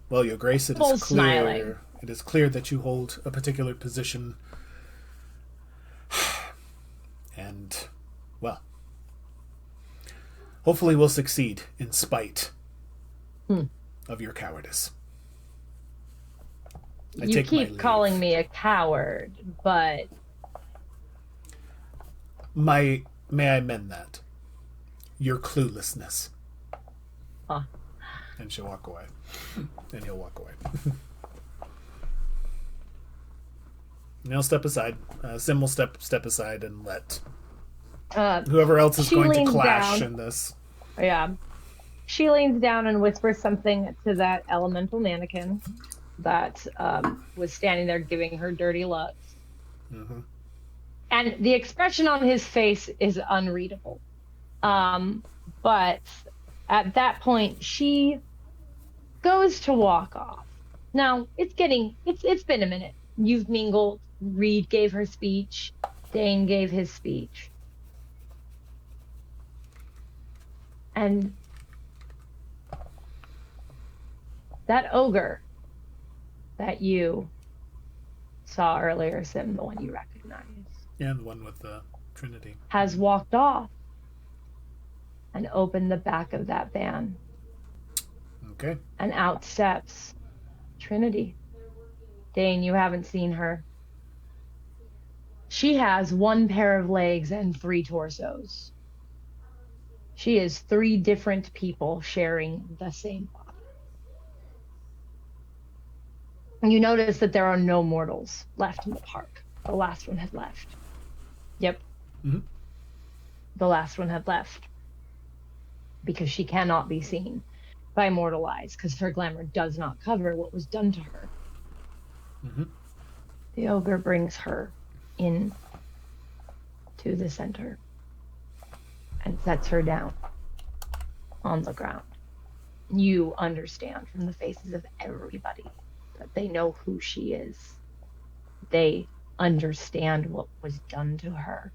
Well, Your Grace, it Full is clear. smiling. It is clear that you hold a particular position, and well, hopefully, we'll succeed in spite of your cowardice. You keep calling me a coward, but may I amend that? Your cluelessness. Huh. And she'll walk away. And he'll walk away. And he'll step aside. Sim will step aside and let whoever else is going to clash in this. Yeah. She leans down and whispers something to that elemental mannequin that was standing there giving her dirty looks. Mm-hmm. And the expression on his face is unreadable. But at that point, she goes to walk off. Now, it's been a minute. You've mingled. Reed gave her speech. Dain gave his speech. And that ogre that you saw earlier, Sim, the one you recognized. Yeah, the one with the Trinity. Has walked off and opened the back of that van. Okay. And out steps Trinity. Dain, you haven't seen her. She has one pair of legs and 3 torsos. She is 3 different people sharing the same body. And you notice that there are no mortals left in the park. The last one had left. Yep. Mm-hmm. The last one had left. Because she cannot be seen by mortal eyes, because her glamour does not cover what was done to her. Mm-hmm. The ogre brings her in to the center and sets her down on the ground. You understand from the faces of everybody that they know who she is. They understand what was done to her.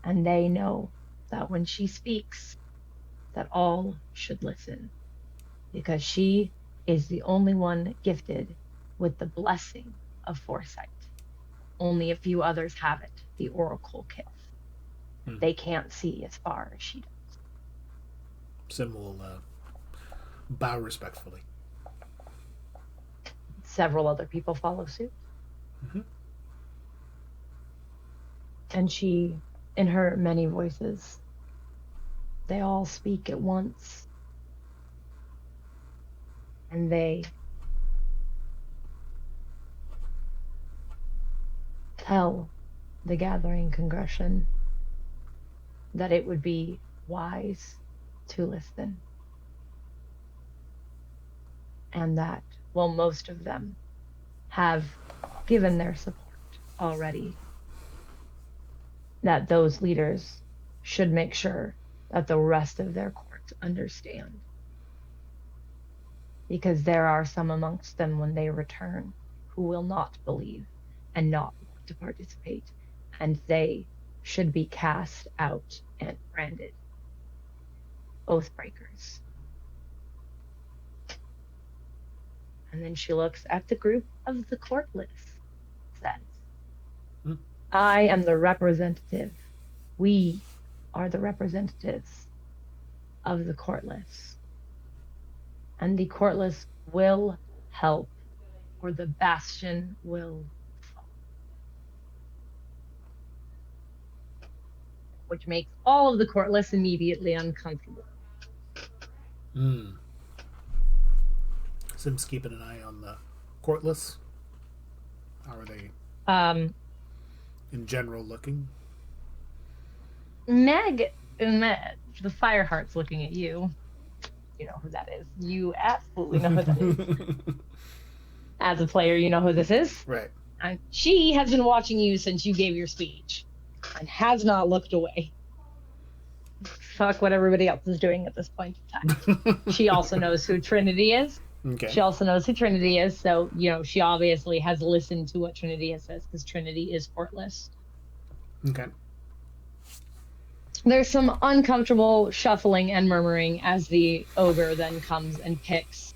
And they know that when she speaks, that all should listen. Because she is the only one gifted with the blessing of foresight. Only a few others have it, the Oracle Kith. They can't see as far as she does. Sim will bow respectfully. Several other people follow suit. Mm-hmm. And she, in her many voices, they all speak at once. And they tell the gathering congregation that it would be wise to listen. And that, well, most of them have given their support already, that those leaders should make sure that the rest of their courts understand because there are some amongst them when they return who will not believe and not want to participate, and they should be cast out and branded oath breakers. And then she looks at the group of the courtless, says, I am the representative. We are the representatives of the courtless. And the courtless will help, or the bastion will fall. Which makes all of the courtless immediately uncomfortable. Sim's keeping an eye on the courtless. How are they in general looking? Meg, the Fireheart's looking at you. You know who that is. You absolutely know who that is. As a player, you know who this is. Right. And she has been watching you since you gave your speech and has not looked away. Fuck what everybody else is doing at this point in time. She also knows who Trinity is. Okay. She also knows who Trinity is, so, you know, she obviously has listened to what Trinity says, because Trinity is courtless. Okay. There's some uncomfortable shuffling and murmuring as the ogre then comes and picks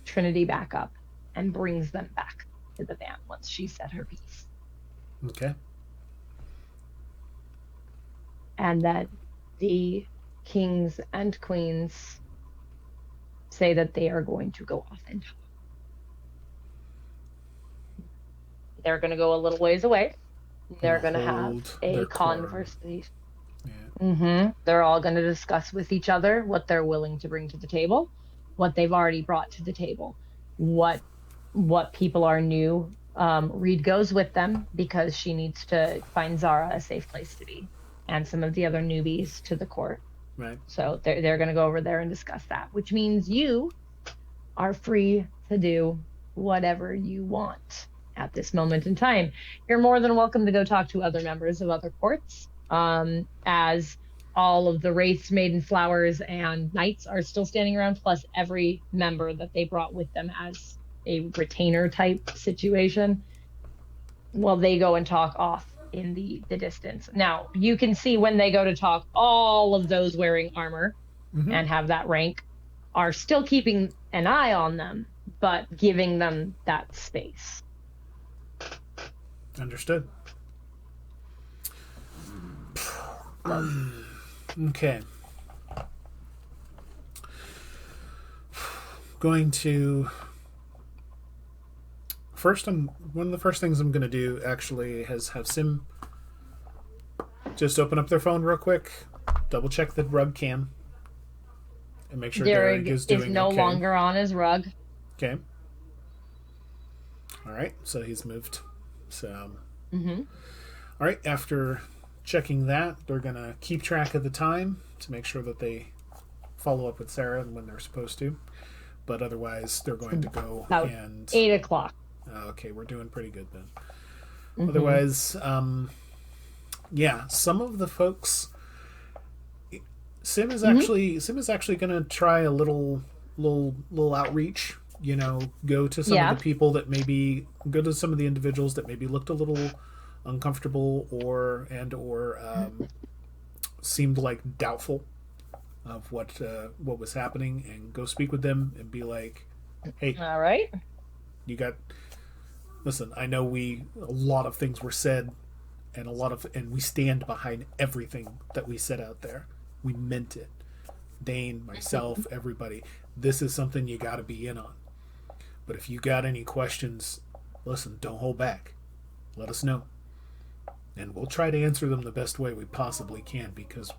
Trinity back up and brings them back to the van once she said her piece. Okay. And then the kings and queens say that they are going to go off and talk. They're going to go a little ways away. They're going to have a conversation. Yeah. They're all going to discuss with each other what they're willing to bring to the table, what they've already brought to the table, what people are new. Reed goes with them because she needs to find Zara a safe place to be, and some of the other newbies to the court. Right. So they're going to go over there and discuss that, which means you are free to do whatever you want at this moment in time. You're more than welcome to go talk to other members of other courts, as all of the wraiths, maiden flowers, and knights are still standing around, plus every member that they brought with them as a retainer type situation. Well, they go and talk off in the distance. Now, you can see when they go to talk, all of those wearing armor and have that rank are still keeping an eye on them, but giving them that space. Understood. Okay. Going to one of the first things I'm going to do actually is have Sim just open up their phone real quick, double check the rug cam, and make sure Derek is doing no longer on his rug. Okay. All right, so he's moved. So, all right, after checking that, they're going to keep track of the time to make sure that they follow up with Sarah when they're supposed to. But otherwise, they're going to go about and 8 o'clock. Okay, we're doing pretty good then. Otherwise, yeah, some of the folks. Sim is actually going to try a little outreach. You know, go to some of the people that go to some of the individuals that maybe looked a little uncomfortable or seemed like doubtful of what was happening, and go speak with them and be like, hey, all right, listen, I know a lot of things were said, and we stand behind everything that we said out there. We meant it. Dain, myself, everybody. This is something you got to be in on. But if you got any questions, listen, don't hold back. Let us know. And we'll try to answer them the best way we possibly can, because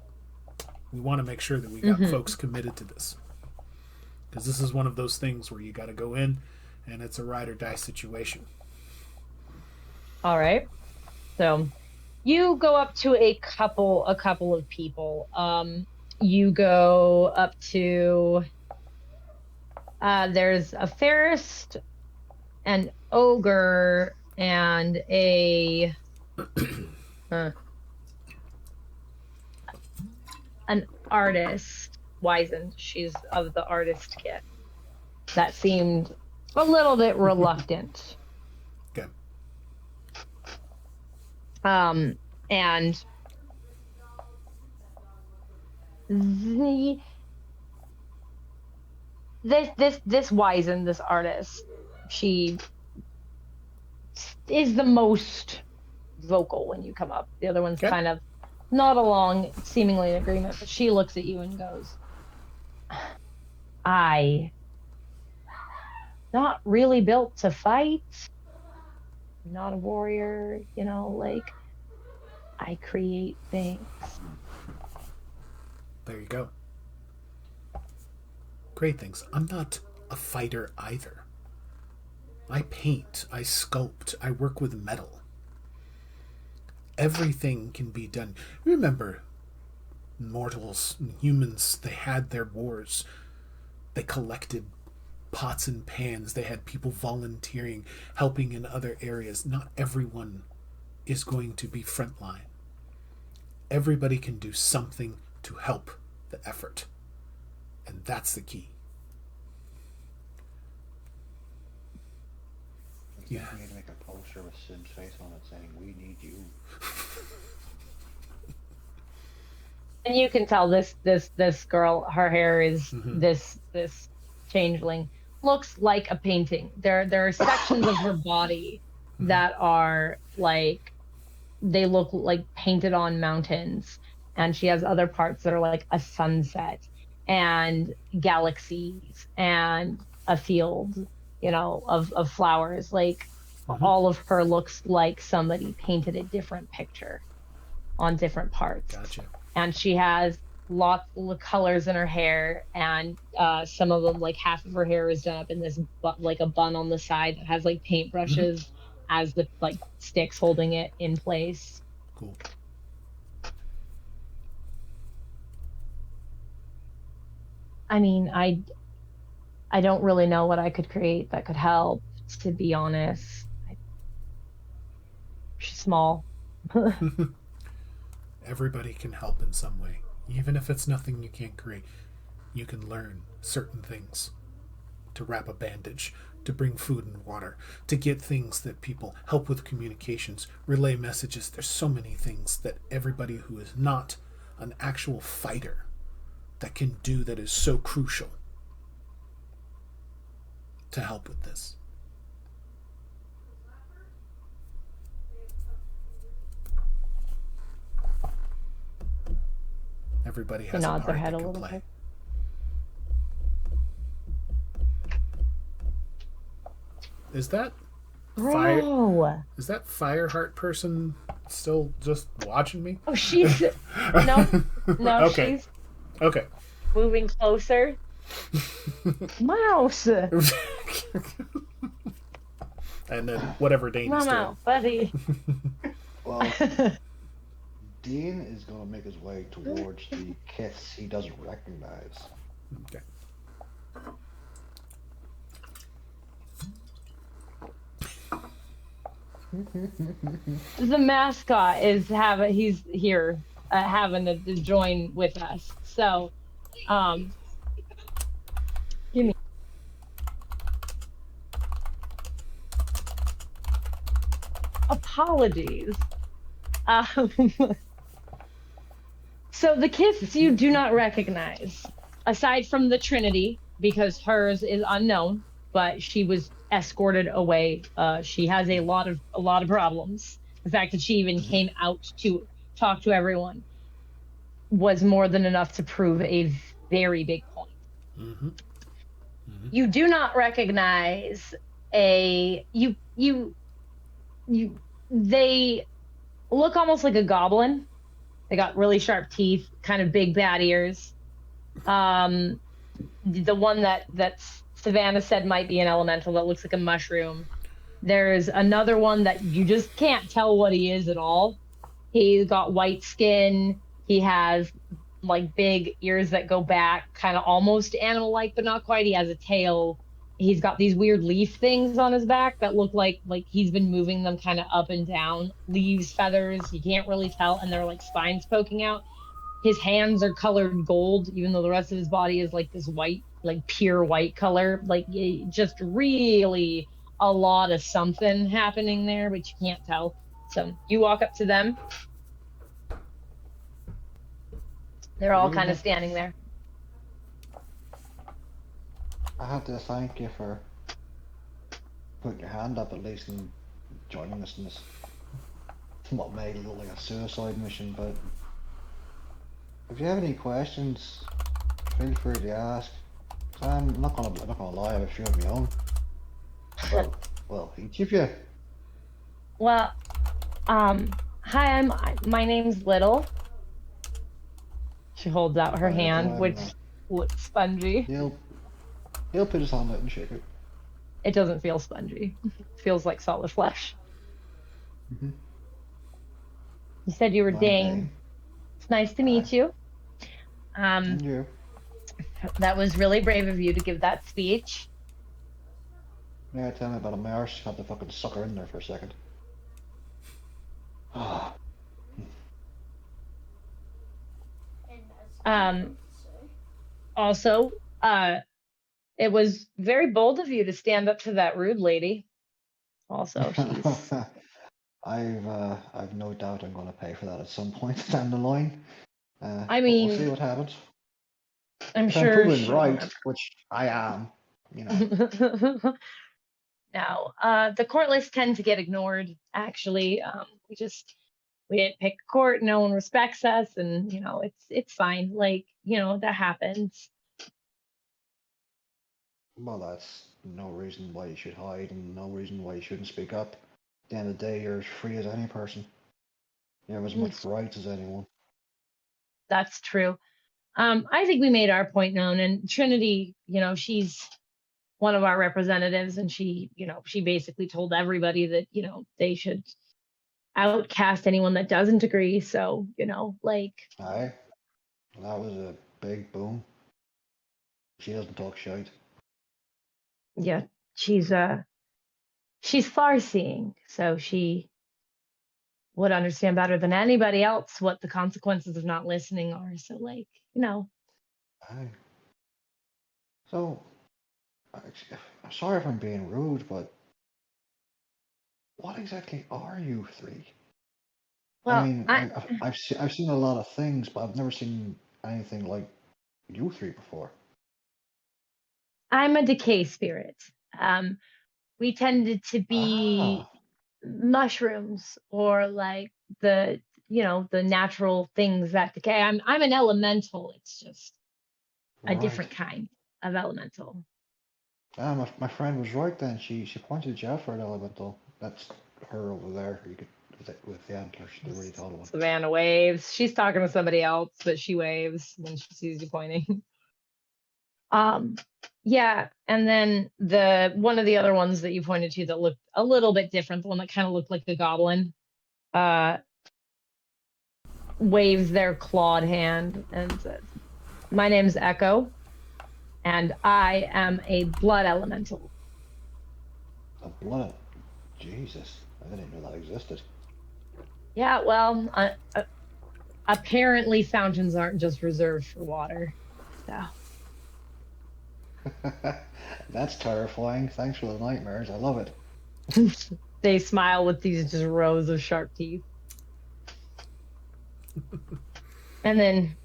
we want to make sure that we got folks committed to this. Because this is one of those things where you got to go in, and it's a ride or die situation. All right. So you go up to a couple of people. You go up to there's a Ferrist, an ogre, and an artist. Wizened. She's of the artist kit. that seemed a little bit reluctant. Okay. And this Wizen, this artist, she is the most vocal when you come up. The other one's kind of not along, seemingly in agreement, but she looks at you and goes, I not really built to fight. I'm not a warrior, you know, like I create things. There you go. Great things. I'm not a fighter either. I paint, I sculpt, I work with metal. Everything can be done. Remember, mortals, humans, they had their wars. They collected pots and pans. They had people volunteering, helping in other areas. Not everyone is going to be frontline. Everybody can do something to help the effort. And that's the key. Yeah. You need to make a poster with Sim's face on it saying, "We need you." And you can tell this girl, her hair is this changeling looks like a painting. There are sections of her body that are like, they look like painted on mountains, and she has other parts that are like a sunset and galaxies and a field, you know, of flowers. Like all of her looks like somebody painted a different picture on different parts. Gotcha. And she has lots of colors in her hair, and some of them, like half of her hair is done up in this like a bun on the side that has like paintbrushes as the like sticks holding it in place. Cool. I mean, I don't really know what I could create that could help, to be honest. She's small. Everybody can help in some way. Even if it's nothing you can't create, you can learn certain things. To wrap a bandage, to bring food and water, to get things that people help with communications, relay messages. There's so many things that everybody who is not an actual fighter that can do, that is so crucial to help with this. Everybody has a part their head they a can little play. bit. Is that Bro. Is that Fireheart person still just watching me? Oh, she's no, Okay. She's Okay. moving closer. Mouse. And then whatever Dain is doing. Buddy. Well, Dain is going to make his way towards the kiths he doesn't recognize. Okay. The mascot is he's here having to join with us. So, give me. Apologies. So the kiths you do not recognize, aside from the Trinity, because hers is unknown, but she was escorted away. She has a lot of problems. The fact that she even came out to talk to everyone was more than enough to prove a very big point. You do not recognize they look almost like a goblin. They got really sharp teeth, kind of big bad ears. The one that Savannah said might be an elemental that looks like a mushroom. There's another one that you just can't tell what he is at all. He's got white skin. He has like big ears that go back, kind of almost animal-like, but not quite. He has a tail. He's got these weird leaf things on his back that look like he's been moving them kind of up and down. Leaves, feathers, you can't really tell, and they're like spines poking out. his hands are colored gold, even though the rest of his body is like this white, like pure white color. Like just really a lot of something happening there, but you can't tell. So you walk up to them. They're all kind of standing there. I have to thank you for putting your hand up at least and joining us in this, what made it look like a suicide mission, but if you have any questions, feel free to ask. I'm not gonna lie, I have a few of my own. Well, each of you. Well, hi, my name's Little. She holds out her hand, which looks spongy. He'll put his hand out and shake it. It doesn't feel spongy. It feels like solid flesh. Mm-hmm. You said you were Dain. It's nice to meet you. And you. That was really brave of you to give that speech. Yeah, tell me about it. My arse had to fucking suck her in there for a second. Also, it was very bold of you to stand up to that rude lady. Also, she's. I've no doubt I'm going to pay for that at some point down the line. I mean, we'll see what happens. I'm if sure. I'm proven right, which I am, you know. Now, the court lists tend to get ignored. Actually, we didn't pick a court. No one respects us, and it's fine. Like that happens. Well, that's no reason why you should hide, and no reason why you shouldn't speak up. At the end of the day, you're as free as any person. You have as much rights as anyone. That's true. I think we made our point known, and Trinity, she's one of our representatives, and she basically told everybody that, they should outcast anyone that doesn't agree. So, Aye. That was a big boom. She doesn't talk shite. Yeah, she's far-seeing, so she would understand better than anybody else what the consequences of not listening are. So, Aye. So, I'm sorry if I'm being rude, but what exactly are you three? Well, I mean, I've seen a lot of things, but I've never seen anything like you three before. I'm a decay spirit. We tended to be mushrooms, or like the natural things that decay. I'm an elemental. It's just a different kind of elemental. My friend was right then. She pointed you out for an elemental. That's her over there. You could with the antlers, the really tall one. Savannah waves. She's talking to somebody else, but she waves when she sees you pointing. Yeah, and then one of the other ones that you pointed to that looked a little bit different, the one that kind of looked like the goblin, waves their clawed hand and says, "My name's Echo, and I am a blood elemental." A blood? Jesus, I didn't know that existed. Yeah, well, apparently fountains aren't just reserved for water, so. That's terrifying. Thanks for the nightmares. I love it. They smile with these just rows of sharp teeth. And then.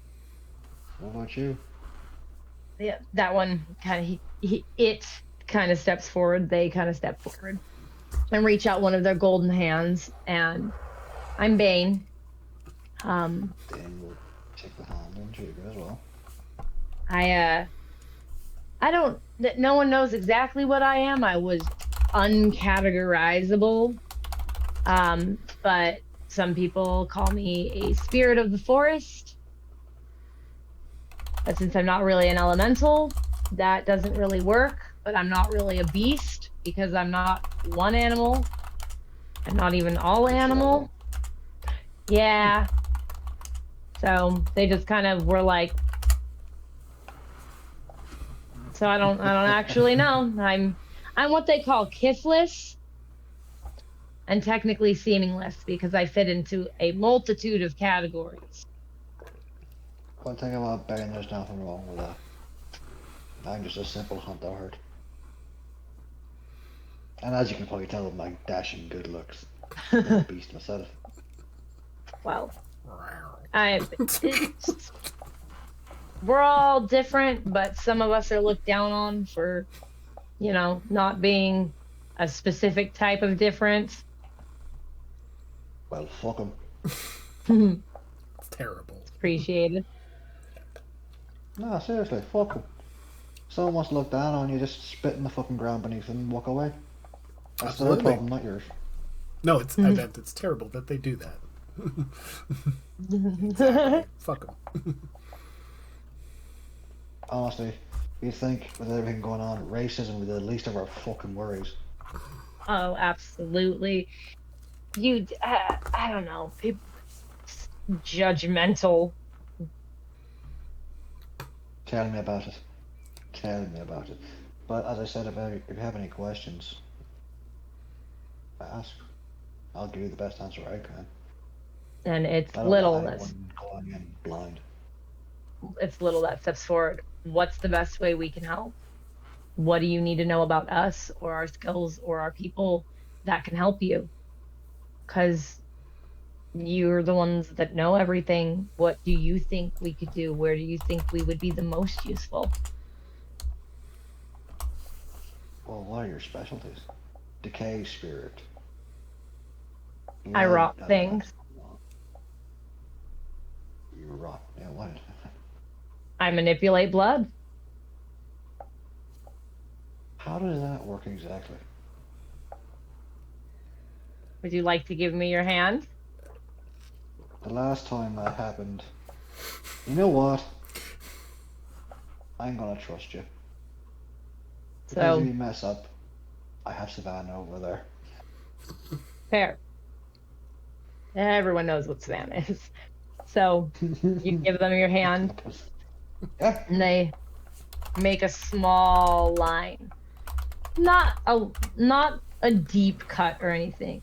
What about you? Yeah, that one kind of it kind of steps forward. They kind of step forward and reach out one of their golden hands. And I'm Bane. Bane will take the hand and treat you as well. I don't. No one knows exactly what I am. I was uncategorizable. But some people call me a spirit of the forest. But since I'm not really an elemental, that doesn't really work. But I'm not really a beast because I'm not one animal. I'm not even all animal. Yeah. So they just kind of were like. So I don't actually know. I'm what they call kithless, and technically seemingless because I fit into a multitude of categories. One thing about Bane, there's nothing wrong with that. I'm just a simple hunter herd. And as you can probably tell with my dashing good looks, I'm a beast myself. Well, we're all different, but some of us are looked down on for, not being a specific type of difference. Well, fuck them. It's terrible. Appreciated. No, seriously, fuck them. Someone wants to look down on you, just spit in the fucking ground beneath them and walk away. That's their problem, not yours. No, I meant it's terrible that they do that. Exactly. Fuck them. Honestly, you think with everything going on, racism would be the least of our fucking worries. Oh, absolutely. I don't know, people judgmental. Tell me about it. Tell me about it. But as I said, if you have any questions, ask. I'll give you the best answer I can. And it's I little that's going in blind. It's little that steps forward. What's the best way we can help? What do you need to know about us or our skills or our people that can help you? Because you're the ones that know everything. What do you think we could do? Where do you think we would be the most useful? Well, what are your specialties? Decay spirit. I rot things. You rot. Yeah, what? I manipulate blood. How does that work exactly? Would you like to give me your hand? The last time that happened, you know what? I'm gonna trust you. Because if you mess up, I have Savannah over there. Fair. Everyone knows what Savannah is. So you give them your hand, and they make a small line. Not a deep cut or anything.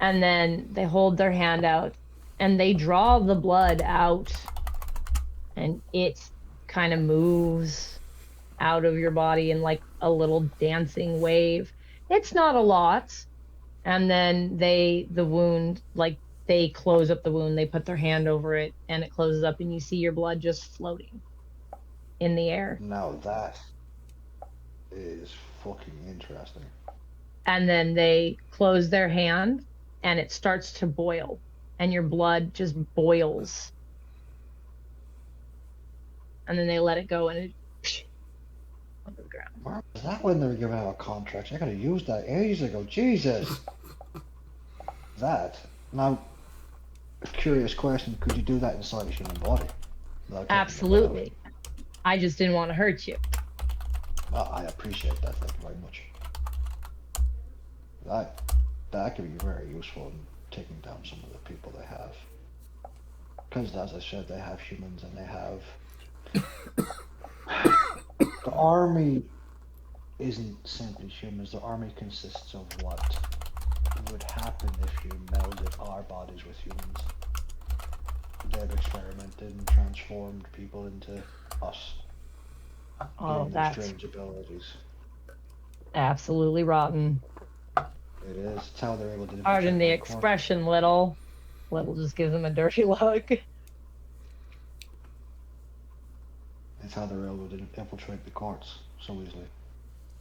And then they hold their hand out and they draw the blood out, and it kind of moves out of your body in like a little dancing wave. It's not a lot. And then the wound, like they close up the wound, they put their hand over it and it closes up and you see your blood just floating in the air. Now that is fucking interesting. And then they close their hand and it starts to boil and your blood just boils. And then they let it go and it onto the ground. Where was that when they were giving out contracts? I could have used that ages ago. Jesus. That. Now, a curious question, could you do that inside a human body? Absolutely. I just didn't want to hurt you. I appreciate that, thank you very much. That could be very useful in taking down some of the people they have. Because as I said, they have humans and they have... The army isn't simply humans. The army consists of what would happen if you melded our bodies with humans. They've experimented and transformed people into us. Oh, that's strange abilities. Absolutely rotten. It is. It's how they're able to... Pardon the expression, Little. Little just gives them a dirty look. It's how they're able to infiltrate the courts so easily.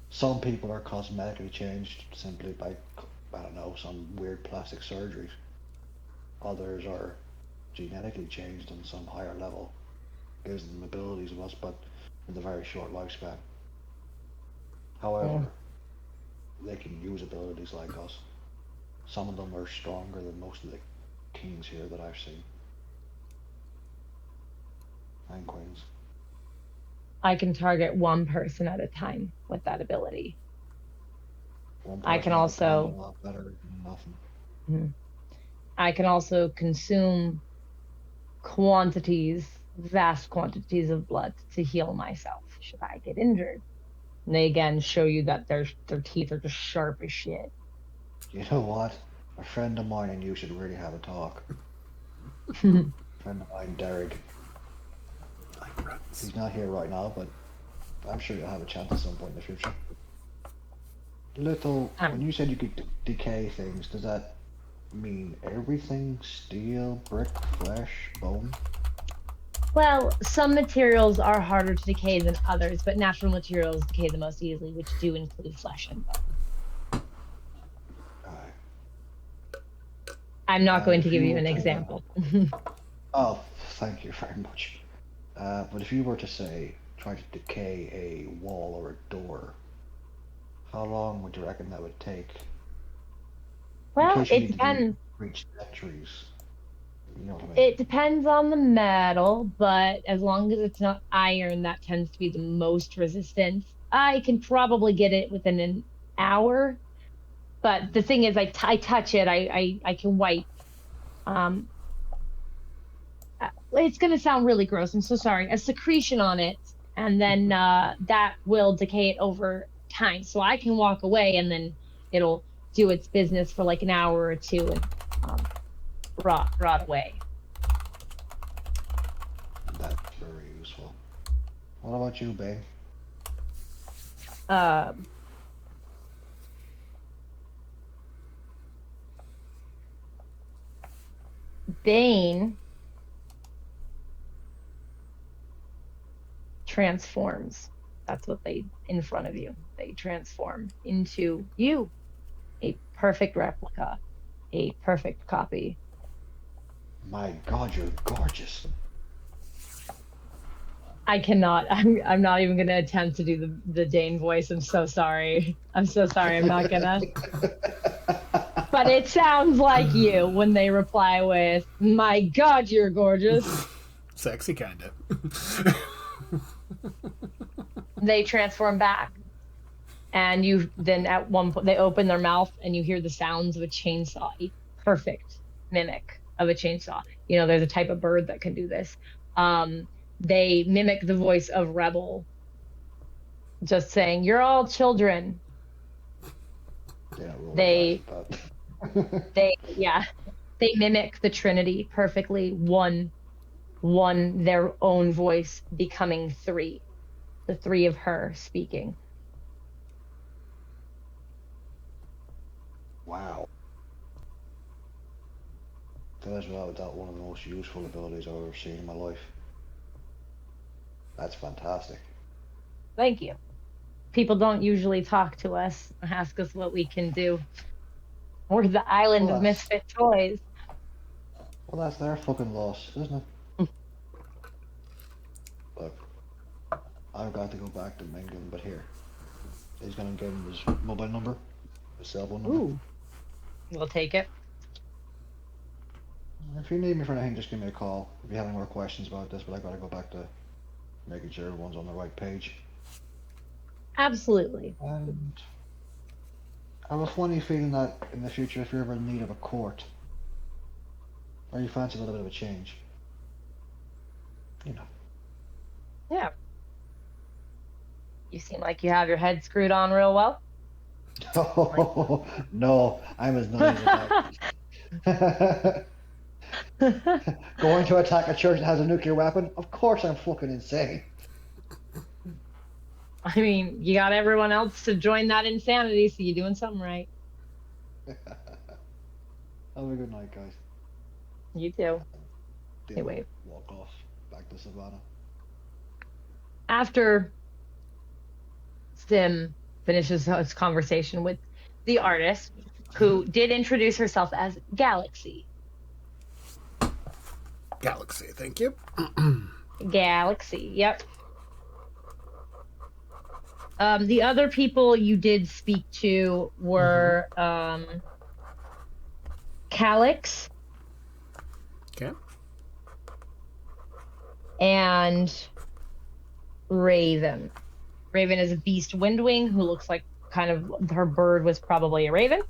Some people are cosmetically changed simply by, I don't know, some weird plastic surgeries. Others are genetically changed on some higher level. Gives them abilities of us, but with a very short lifespan. However, they can use abilities like us. Some of them are stronger than most of the kings here that I've seen. And queens. I can target one person at a time with that ability. I can also better than nothing. I can also consume vast quantities of blood to heal myself should I get injured. And they again show you that their teeth are just sharp as shit. You know what? A friend of mine and you should really have a talk. Friend of mine, Derek. He's not here right now, but I'm sure you'll have a chance at some point in the future. When you said you could decay things, does that mean everything? Steel, brick, flesh, bone? Well, some materials are harder to decay than others, but natural materials decay the most easily, which do include flesh and bone. I'm not going to give you an example. Oh, thank you very much. But if you were to say, try to decay a wall or a door, how long would you reckon that would take? Well, it depends. Reach centuries. You know what I mean? It depends on the metal, but as long as it's not iron, that tends to be the most resistant. I can probably get it within an hour, but the thing is, I touch it, I can wipe. It's going to sound really gross. I'm so sorry. A secretion on it, and then that will decay it over time. So I can walk away, and then it'll do its business for like an hour or two and rot away. That's very useful. What about you, babe? Dain transforms. That's what they in front of you. They transform into you, a perfect replica, a perfect copy. My God, you're gorgeous. I cannot. I'm not even gonna attempt to do the Dain voice. I'm so sorry. I'm so sorry. I'm not gonna. But it sounds like you when they reply with, "My God, you're gorgeous." Sexy, kind of. They transform back, and you then at one point they open their mouth, and you hear the sounds of a chainsaw, a perfect mimic of a chainsaw. You know, there's a type of bird that can do this. They mimic the voice of Rebel, just saying, "You're all children." They mimic the Trinity perfectly, one their own voice becoming three, the three of her speaking. Wow. That is without doubt one of the most useful abilities I've ever seen in my life. That's fantastic. Thank you. People don't usually talk to us, ask us what we can do. We're the island of misfit toys. Well, that's their fucking loss, isn't it? Look, I've got to go back to England, but here. He's gonna give him his mobile number, his cell phone number. Ooh. We'll take it. If you need me for anything, just give me a call. If you have any more questions about this, but I gotta go back to making sure everyone's on the right page. Absolutely. And I have a funny feeling that in the future, if you're ever in need of a court, or you fancy a little bit of a change, you know. Yeah. You seem like you have your head screwed on real well. Oh, no, I'm as naive as that. Going to attack a church that has a nuclear weapon? Of course I'm fucking insane. I mean, you got everyone else to join that insanity, so you're doing something right. Have a good night, guys. You too. Hey, wait. Walk off back to Savannah. After Sim finishes his conversation with the artist, who did introduce herself as Galaxy. Galaxy, thank you. Galaxy, yep. The other people you did speak to were Calix. Okay. And Raven. Raven is a beast windwing who looks like kind of her bird was probably a raven.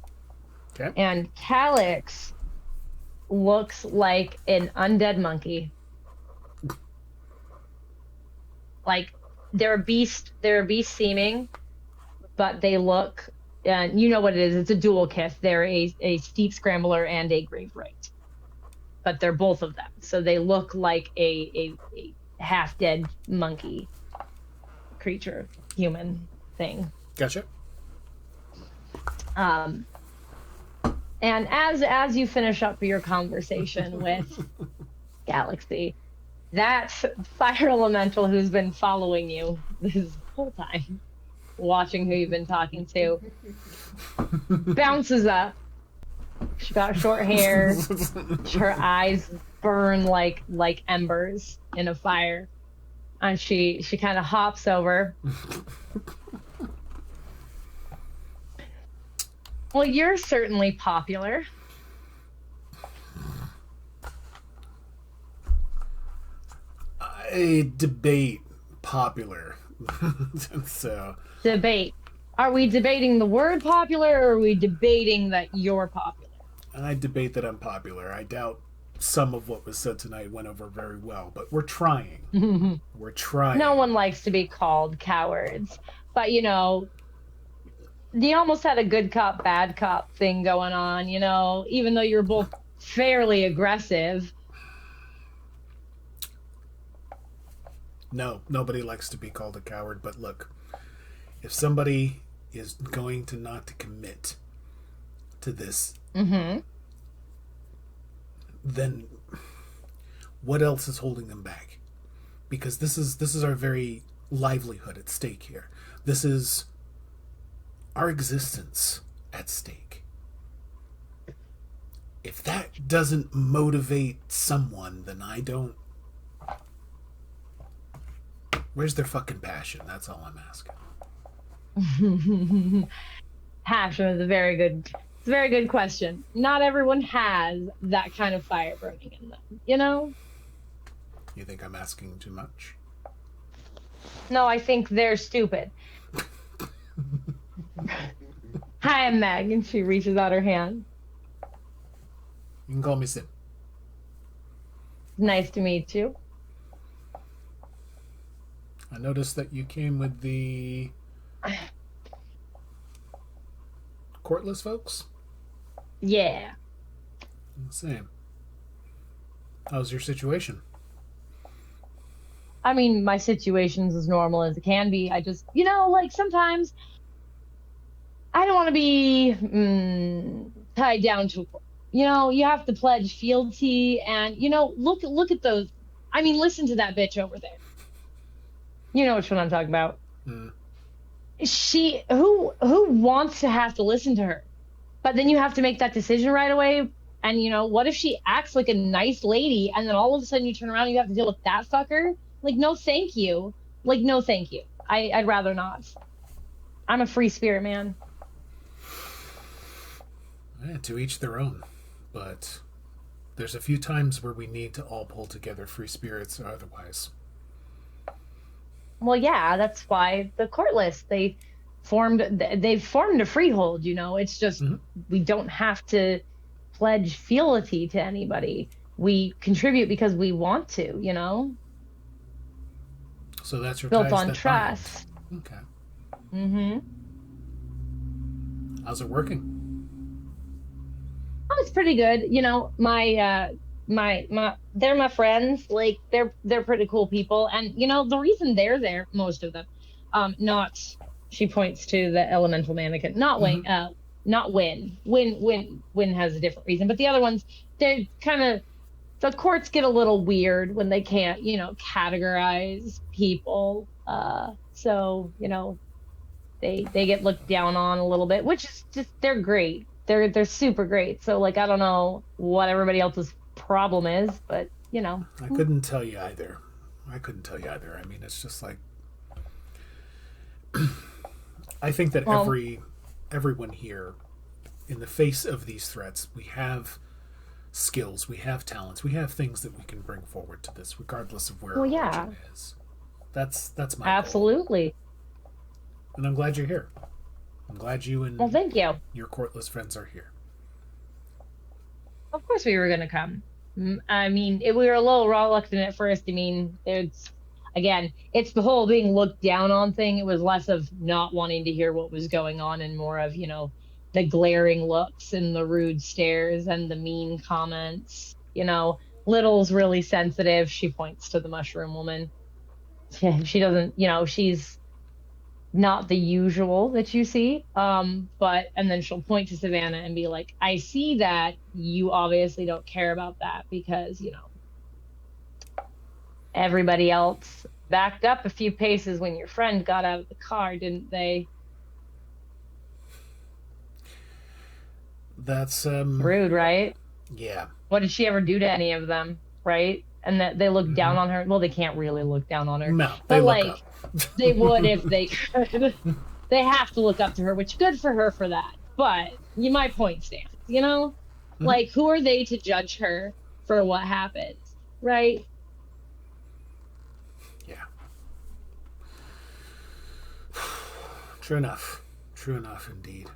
Okay. And Calix looks like an undead monkey. Like they're a beast seeming, but they look, and you know what it is, it's a dual kiss. They're a steep scrambler and a grave rite. But they're both of them. So they look like a half dead monkey creature, human thing. Gotcha. And as you finish up your conversation with Galaxy, that fire elemental who's been following you this whole time, watching who you've been talking to, bounces up. She got short hair. Her eyes burn like embers in a fire. And she kind of hops over. Well, you're certainly popular. I debate popular. So Debate. Are we debating the word popular, or are we debating that you're popular? I debate that I'm popular. I doubt some of what was said tonight went over very well, but we're trying. We're trying. No one likes to be called cowards, but you almost had a good cop, bad cop thing going on, even though you're both fairly aggressive. No, nobody likes to be called a coward, but look, if somebody is going to not to commit to this, then what else is holding them back? Because this is our very livelihood at stake here. This is our existence at stake. If that doesn't motivate someone, then I don't. Where's their fucking passion? That's all I'm asking. Passion is a very good question. Not everyone has that kind of fire burning in them, You think I'm asking too much? No, I think they're stupid. Hi, I'm Meg, and she reaches out her hand. You can call me Sim. Nice to meet you. I noticed that you came with the courtless folks? Yeah. Same. How's your situation? I mean, my situation's as normal as it can be. I just, sometimes I don't want to be tied down to, you have to pledge fealty and, look at those. I mean, listen to that bitch over there. You know which one I'm talking about. Who wants to have to listen to her? But then you have to make that decision right away. And, what if she acts like a nice lady and then all of a sudden you turn around and you have to deal with that fucker? Like, no, thank you. Like, no, thank you. I'd rather not. I'm a free spirit, man. Yeah, to each their own. But there's a few times where we need to all pull together, free spirits or otherwise. Well, yeah, that's why the courtless, they've formed a freehold, It's just we don't have to pledge fealty to anybody. We contribute because we want to, So that's your built ties on that trust. bind. Okay. How's it working? Oh, it's pretty good. My they're my friends. Like they're pretty cool people. And the reason they're there, most of them, not she points to the elemental mannequin, not Wayne, not Win. Win has a different reason. But the other ones, they're kind of the courts get a little weird when they can't, categorize people. So, they get looked down on a little bit, which is just they're great. They're super great. So like I don't know what everybody else's problem is, but I couldn't tell you either. I mean, it's just like I think that everyone here, in the face of these threats, we have skills, we have talents, we have things that we can bring forward to this, regardless of where our origin is. That's my absolutely goal. And I'm glad you're here. I'm glad you and thank you. Your courtless friends are here. Of course we were going to come. I mean, we were a little reluctant at first. I mean, it's the whole being looked down on thing. It was less of not wanting to hear what was going on and more of, the glaring looks and the rude stares and the mean comments. Little's really sensitive. She points to the mushroom woman. She doesn't, she's not the usual that you see. But and then she'll point to Savannah and be like, I see that you obviously don't care about that because, everybody else backed up a few paces when your friend got out of the car, didn't they? That's Rude, right? yeah. What did she ever do to any of them, right? And that they look down on her. Well, they can't really look down on her. No, But they look like up. they would if they could. They have to look up to her, which good for her for that. But my point stands, Like who are they to judge her for what happens, right? Yeah. True enough. True enough, indeed.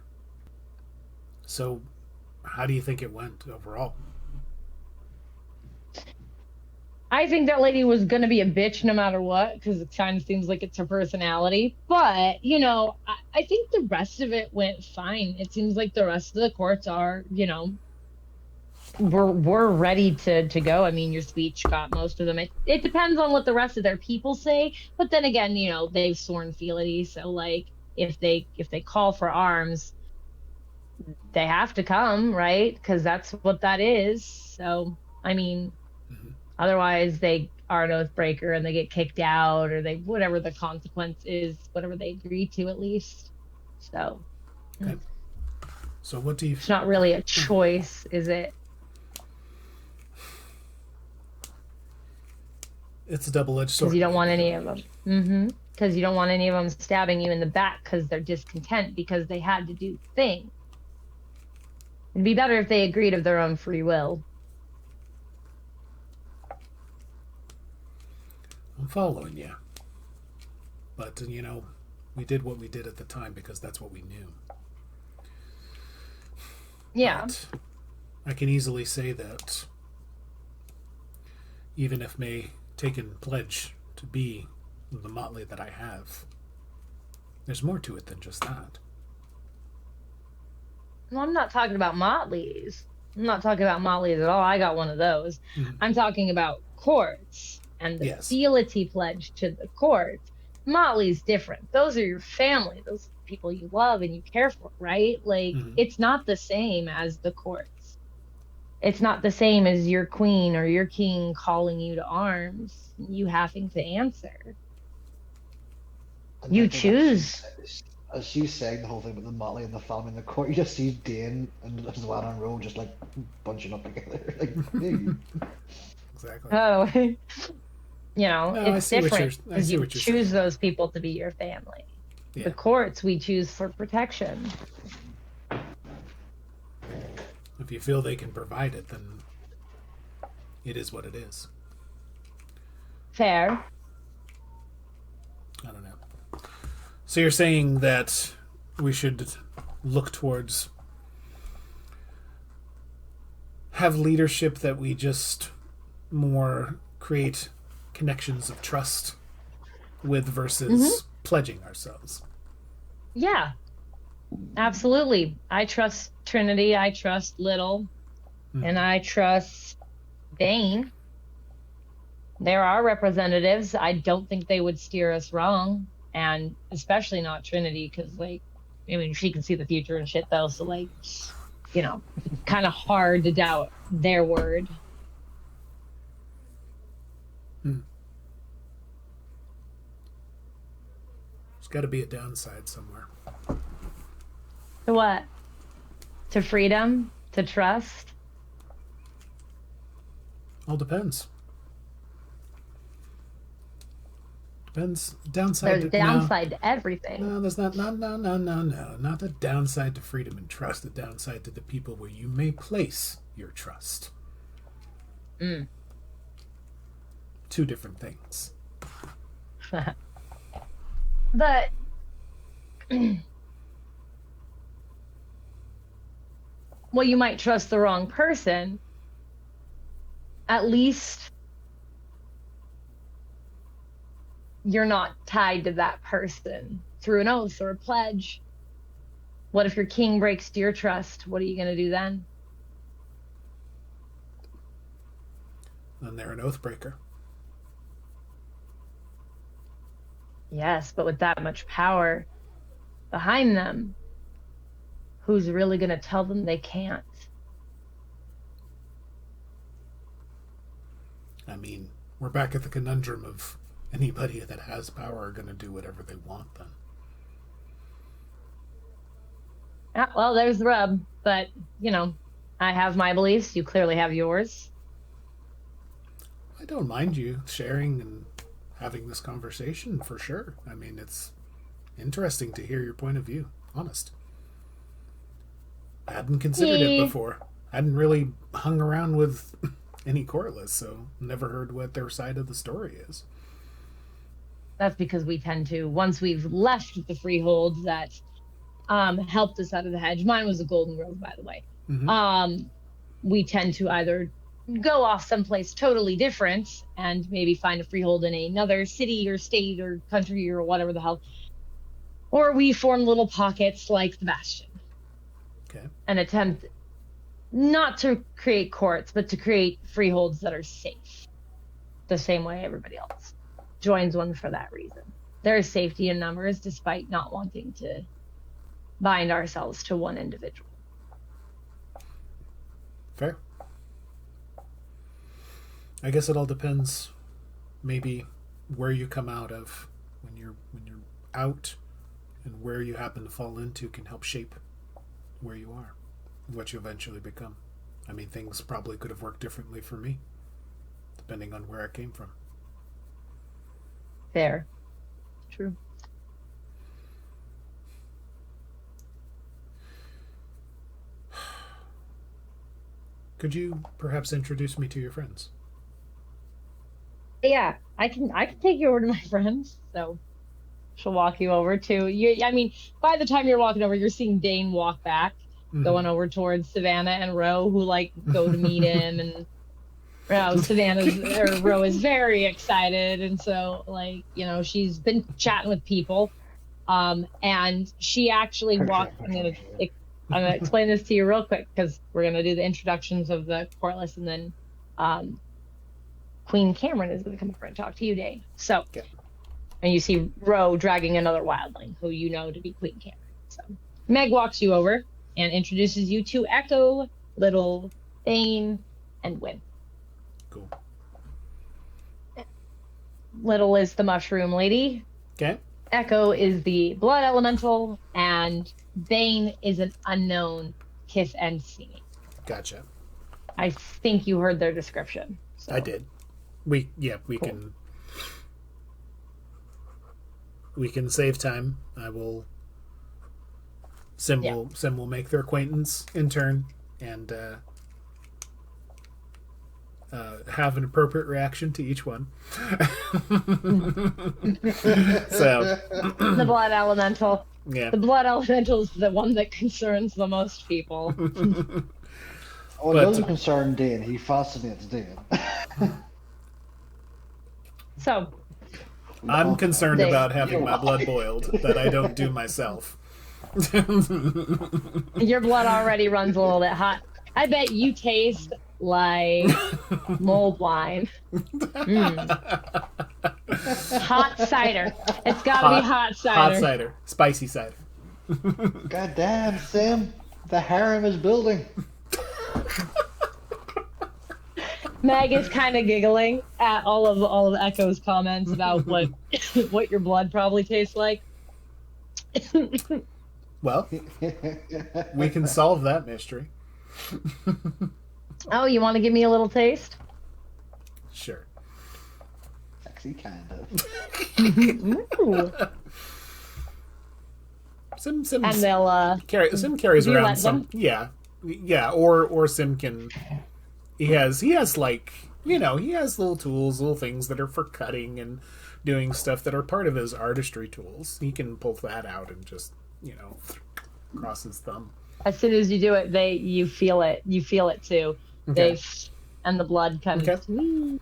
So, how do you think it went overall? I think that lady was going to be a bitch no matter what, because it kind of seems like it's her personality. But, I think the rest of it went fine. It seems like the rest of the courts are, we're ready to go. I mean, your speech got most of them. It depends on what the rest of their people say. But then again, they've sworn fealty. So like if they call for arms, they have to come, right? Because that's what that is. So, I mean, otherwise they are an oath breaker and they get kicked out or they whatever the consequence is, whatever they agree to at least. So okay. So what do you it's not really a choice, is it? It's a double-edged sword. Because you don't want any of them. Because you don't want any of them stabbing you in the back because they're discontent because they had to do the thing. It'd be better if they agreed of their own free will. I'm following you. But, we did what we did at the time because that's what we knew. Yeah. But I can easily say that even if May taken pledge to be the motley that I have, there's more to it than just that. Well, I'm not talking about motleys. I'm not talking about motleys at all. I got one of those. I'm talking about courts and the fealty pledge to the courts. Motley's different. Those are your family. Those are people you love and you care for, right? Like, it's not the same as the courts. It's not the same as your queen or your king calling you to arms. You having to answer. You choose. As she's saying the whole thing about the motley and the family in the court, you just see Dain and Savannah and Roe just like bunching up together. Like, exactly. Oh, it's different because you choose saying. Those people to be your family. Yeah. The courts we choose for protection. If you feel they can provide it, then it is what it is. Fair. I don't know. So you're saying that we should look towards have leadership that we just more create connections of trust with versus pledging ourselves. Yeah, absolutely. I trust Trinity. I trust Little. And I trust Dain. There are representatives. I don't think they would steer us wrong. And especially not Trinity, because, she can see the future and shit, though. So, kind of hard to doubt their word. There's got to be a downside somewhere. To what? To freedom? To trust? All depends. Depends. Downside. There's downside to everything. No, there's not. No. Not the downside to freedom and trust. The downside to the people where you may place your trust. Two different things. But well, you might trust the wrong person. At least you're not tied to that person through an oath or a pledge. What if your king breaks your trust? What are you going to do then? then they're an oathbreaker. Yes, but with that much power behind them, who's really going to tell them they can't? I mean, we're back at the conundrum of anybody that has power are going to do whatever they want then. Yeah, well, there's the rub. But, I have my beliefs. You clearly have yours. I don't mind you sharing and having this conversation for sure. I mean, it's interesting to hear your point of view. Honest. I hadn't considered it before. I hadn't really hung around with any Corliss, so never heard what their side of the story is. That's because we tend to, once we've left the freeholds that helped us out of the hedge. Mine was a golden grove, by the way. Mm-hmm. We tend to either go off someplace totally different and maybe find a freehold in another city or state or country or whatever the hell, or we form little pockets like the Bastion. Okay. And attempt not to create courts, but to create freeholds that are safe, the same way everybody else joins one for that reason. There is safety in numbers, despite not wanting to bind ourselves to one individual. Fair. I guess it all depends, maybe where you come out of when you're out, and where you happen to fall into can help shape where you are, what you eventually become. I mean, things probably could have worked differently for me, depending on where I came from. Fair. True. Could you perhaps introduce me to your friends? Yeah, I can take you over to my friends. So she'll walk you over to you. I mean, by the time you're walking over, you're seeing Dain walk back, going over towards Savannah and Ro, who go to meet him, and Ro is very excited, and so she's been chatting with people, and she actually walked. I'm gonna explain this to you real quick because we're gonna do the introductions of the Corliss, and then Queen Cameron is gonna come over and talk to you, Dain. So, okay. And you see Ro dragging another wildling, who you know to be Queen Cameron. So Meg walks you over and introduces you to Echo, Little, Dain, and Win. Cool. Little is the mushroom lady. Okay. Echo is the blood elemental, and Dain is an unknown kiss and see. Gotcha. I think you heard their description. So. I did. We cool. We can save time. I will. Sim will make their acquaintance in turn and have an appropriate reaction to each one. So the blood elemental. Yeah. The blood elemental is the one that concerns the most people. Oh, it doesn't concern Dain. He fascinates Dain. So I'm concerned about having my blood boiled that I don't do myself. Your blood already runs a little bit hot. I bet you taste like mulled wine. Hot cider. It's gotta be hot cider. Hot cider. Spicy cider. God damn, Sim. The harem is building. Meg is kind of giggling at all of Echo's comments about what your blood probably tastes like. Well, we can solve that mystery. Oh, you want to give me a little taste? Sure. Sexy kind of. Sim and they'll Sim carries around some or Sim can. He has he has little tools, little things that are for cutting and doing stuff that are part of his artistry tools. He can pull that out and just cross his thumb. As soon as you do it, you feel it. You feel it too. Okay. And the blood comes and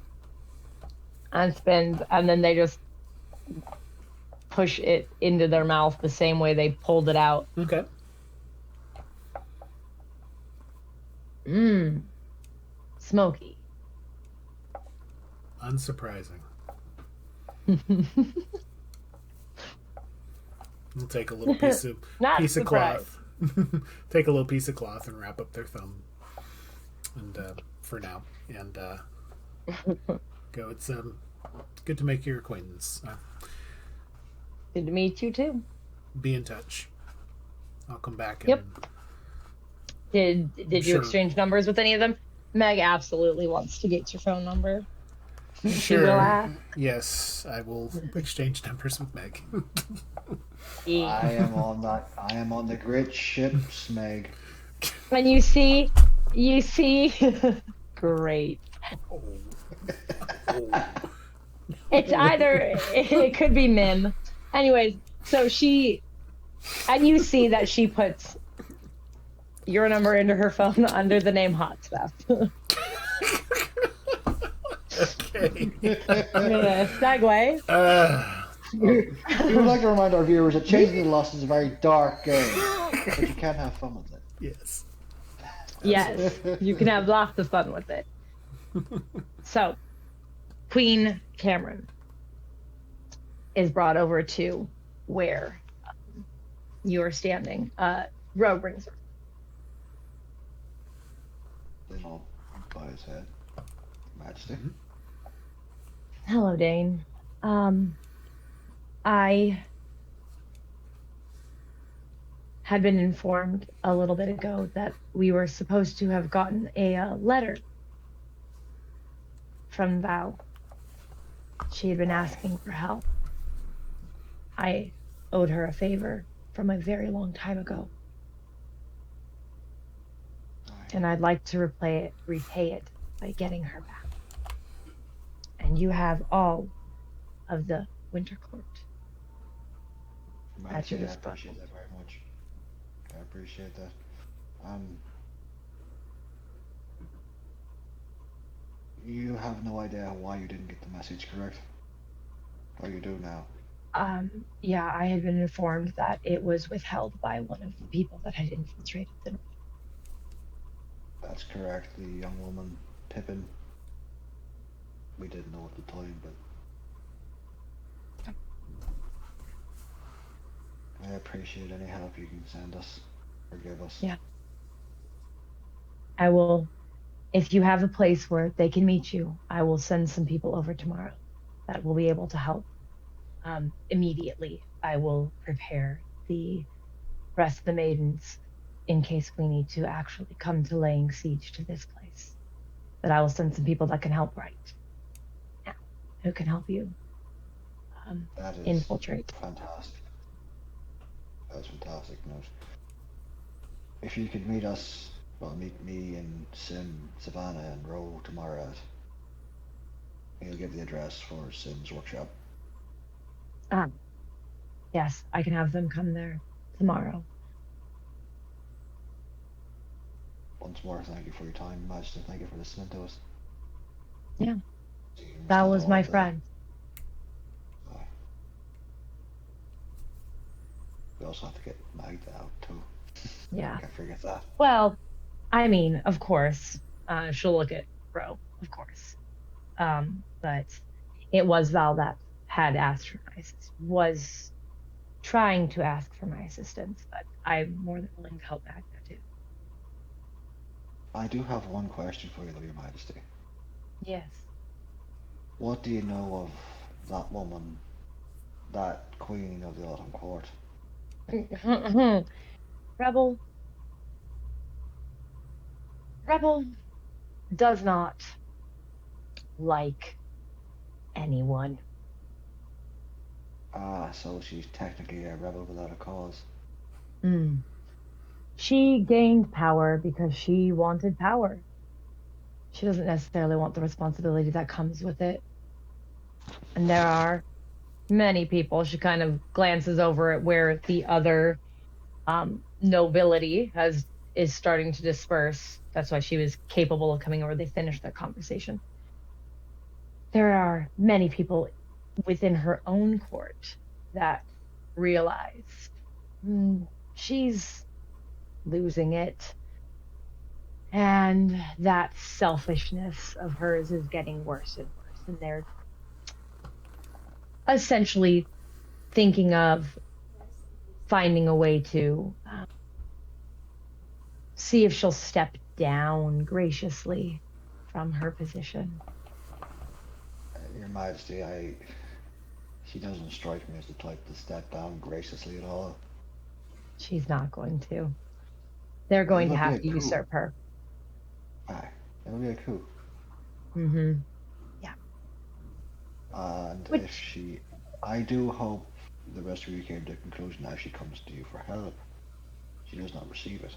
spins, and then they just push it into their mouth the same way they pulled it out. Okay. Smoky. Unsurprising. We'll take a little piece of cloth. Take a little piece of cloth and wrap up their thumb. And for now, and go. It's good to make your acquaintance. Good to meet you too. Be in touch. I'll come back. Yep. Did you exchange numbers with any of them? Meg absolutely wants to get your phone number. Sure. She will ask. Yes, I will exchange numbers with Meg. I am on that. I am on the great ship, Meg. And you see, great. Oh. It's either it could be Mim. Anyways, so and you see that she puts your number into her phone under the name Hot Stuff. Okay. I'm gonna segue. We would like to remind our viewers that Changeling Lost is a very dark game, but you can have fun with it. Yes. Yes, you can have lots of fun with it. So, Queen Cameron is brought over to where you are standing. Ro brings her. Then I'll by his head. Majesty. Hello, Dain. I had been informed a little bit ago that we were supposed to have gotten a letter from Val. She had been asking for help. I owed her a favor from a very long time ago. And I'd like to repay it by getting her back. And you have all of the Winter Court at your disposal. I appreciate that very much. I appreciate that. You have no idea why you didn't get the message, correct? Or you do now? Yeah, I had been informed that it was withheld by one of the people that had infiltrated the North. That's correct. The young woman, Pippin. We didn't know at the time, but I appreciate any help you can send us or give us. Yeah. I will, if you have a place where they can meet you, I will send some people over tomorrow that will be able to help. Immediately, I will prepare the rest of the maidens in case we need to actually come to laying siege to this place. But I will send some people that can help right now, who can help you that is infiltrate. Fantastic. That's fantastic news. If you could meet us, well, meet me and Sim, Savannah, and Ro tomorrow he'll give the address for Sim's workshop. Yes, I can have them come there tomorrow. Once more, thank you for your time, Majesty. Thank you for listening to us. Yeah, that was my friend. We also have to get Magda out too. Yeah. Can't forget that. Well, I mean, of course, she'll look at Ro, of course. But it was Val that had asked for my assistance, was trying to ask for my assistance, but I'm more than willing to help Magda too. I do have one question for you, though, Your Majesty. Yes. What do you know of that woman, that Queen of the Autumn Court? Rebel does not like anyone. So she's technically a rebel without a cause. She gained power because she wanted power. She doesn't necessarily want the responsibility that comes with it. And there are many people. She kind of glances over at where the other nobility is starting to disperse. That's why she was capable of coming over. They finished their conversation. There are many people within her own court that realize she's losing it. And that selfishness of hers is getting worse and worse. and they're essentially thinking of finding a way to see if she'll step down graciously from her position. Your Majesty, she doesn't strike me as the type to step down graciously at all. She's not going to. They're going to have to usurp her. Aye, it'll be a coup. Mm-hmm. Yeah. And I do hope the rest of you came to the conclusion that if she comes to you for help, she does not receive it.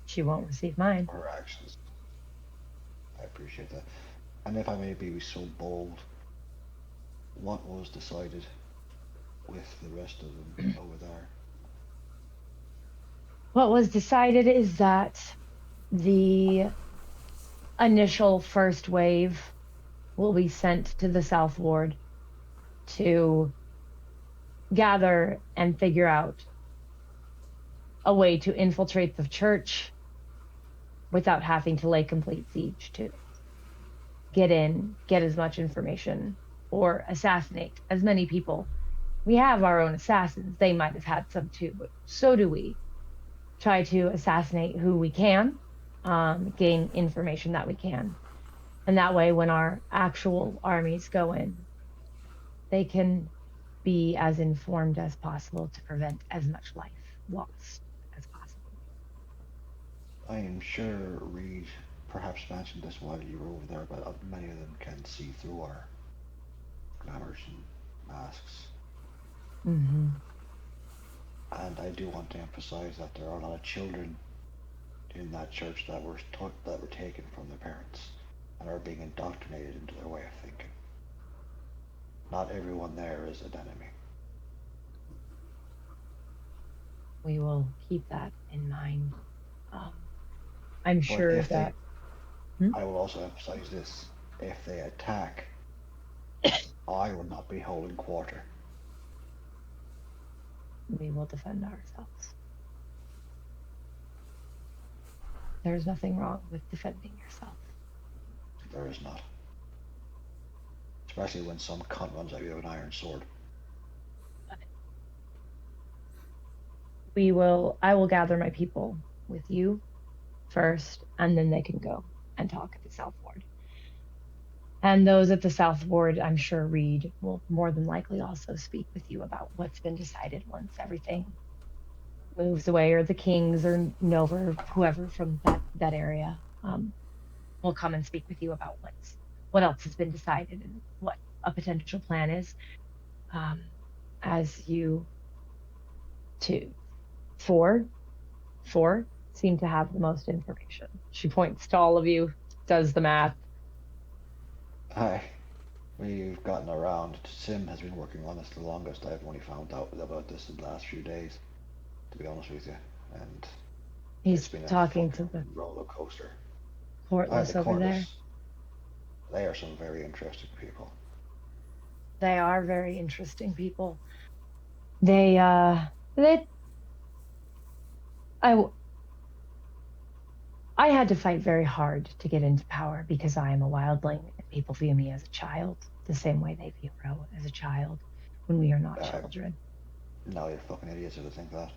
She won't receive mine. Her actions. I appreciate that. And if I may be so bold, what was decided with the rest of them over there? What was decided is that the initial first wave will be sent to the South Ward to gather and figure out a way to infiltrate the church without having to lay complete siege to it. Get in, get as much information, or assassinate as many people. We have our own assassins. They might have had some too, but so do we. Try to assassinate who we can, gain information that we can. And that way, when our actual armies go in, they can be as informed as possible to prevent as much life lost as possible. I am sure Reed perhaps mentioned this while you were over there, but many of them can see through our glamours and masks. Mm-hmm. And I do want to emphasize that there are a lot of children in that church that were taken from their parents and are being indoctrinated into their way of thinking. Not everyone there is an enemy. We will keep that in mind. I'm sure that... I will also emphasize this. If they attack, I will not be holding quarter. We will defend ourselves. There's nothing wrong with defending yourself. There is not. Especially when some cunt runs at you with an iron sword. I will gather my people with you first, and then they can go and talk at the South Ward. And those at the South Ward, I'm sure Reed will more than likely also speak with you about what's been decided once everything moves away, or the Kings or Nova, or whoever from that area will come and speak with you about what else has been decided and what a potential plan is. As you four seem to have the most information. She points to all of you, does the math. Hi. We've gotten around. Sim has been working on this the longest. I've only found out about this in the last few days, to be honest with you. And he's it's been talking to the roller coaster. Courtless over there. They are some very interesting people. They are very interesting people. I had to fight very hard to get into power because I am a wildling and people view me as a child, the same way they view Ro as a child when we are not children. No, you're fucking idiots if you think that.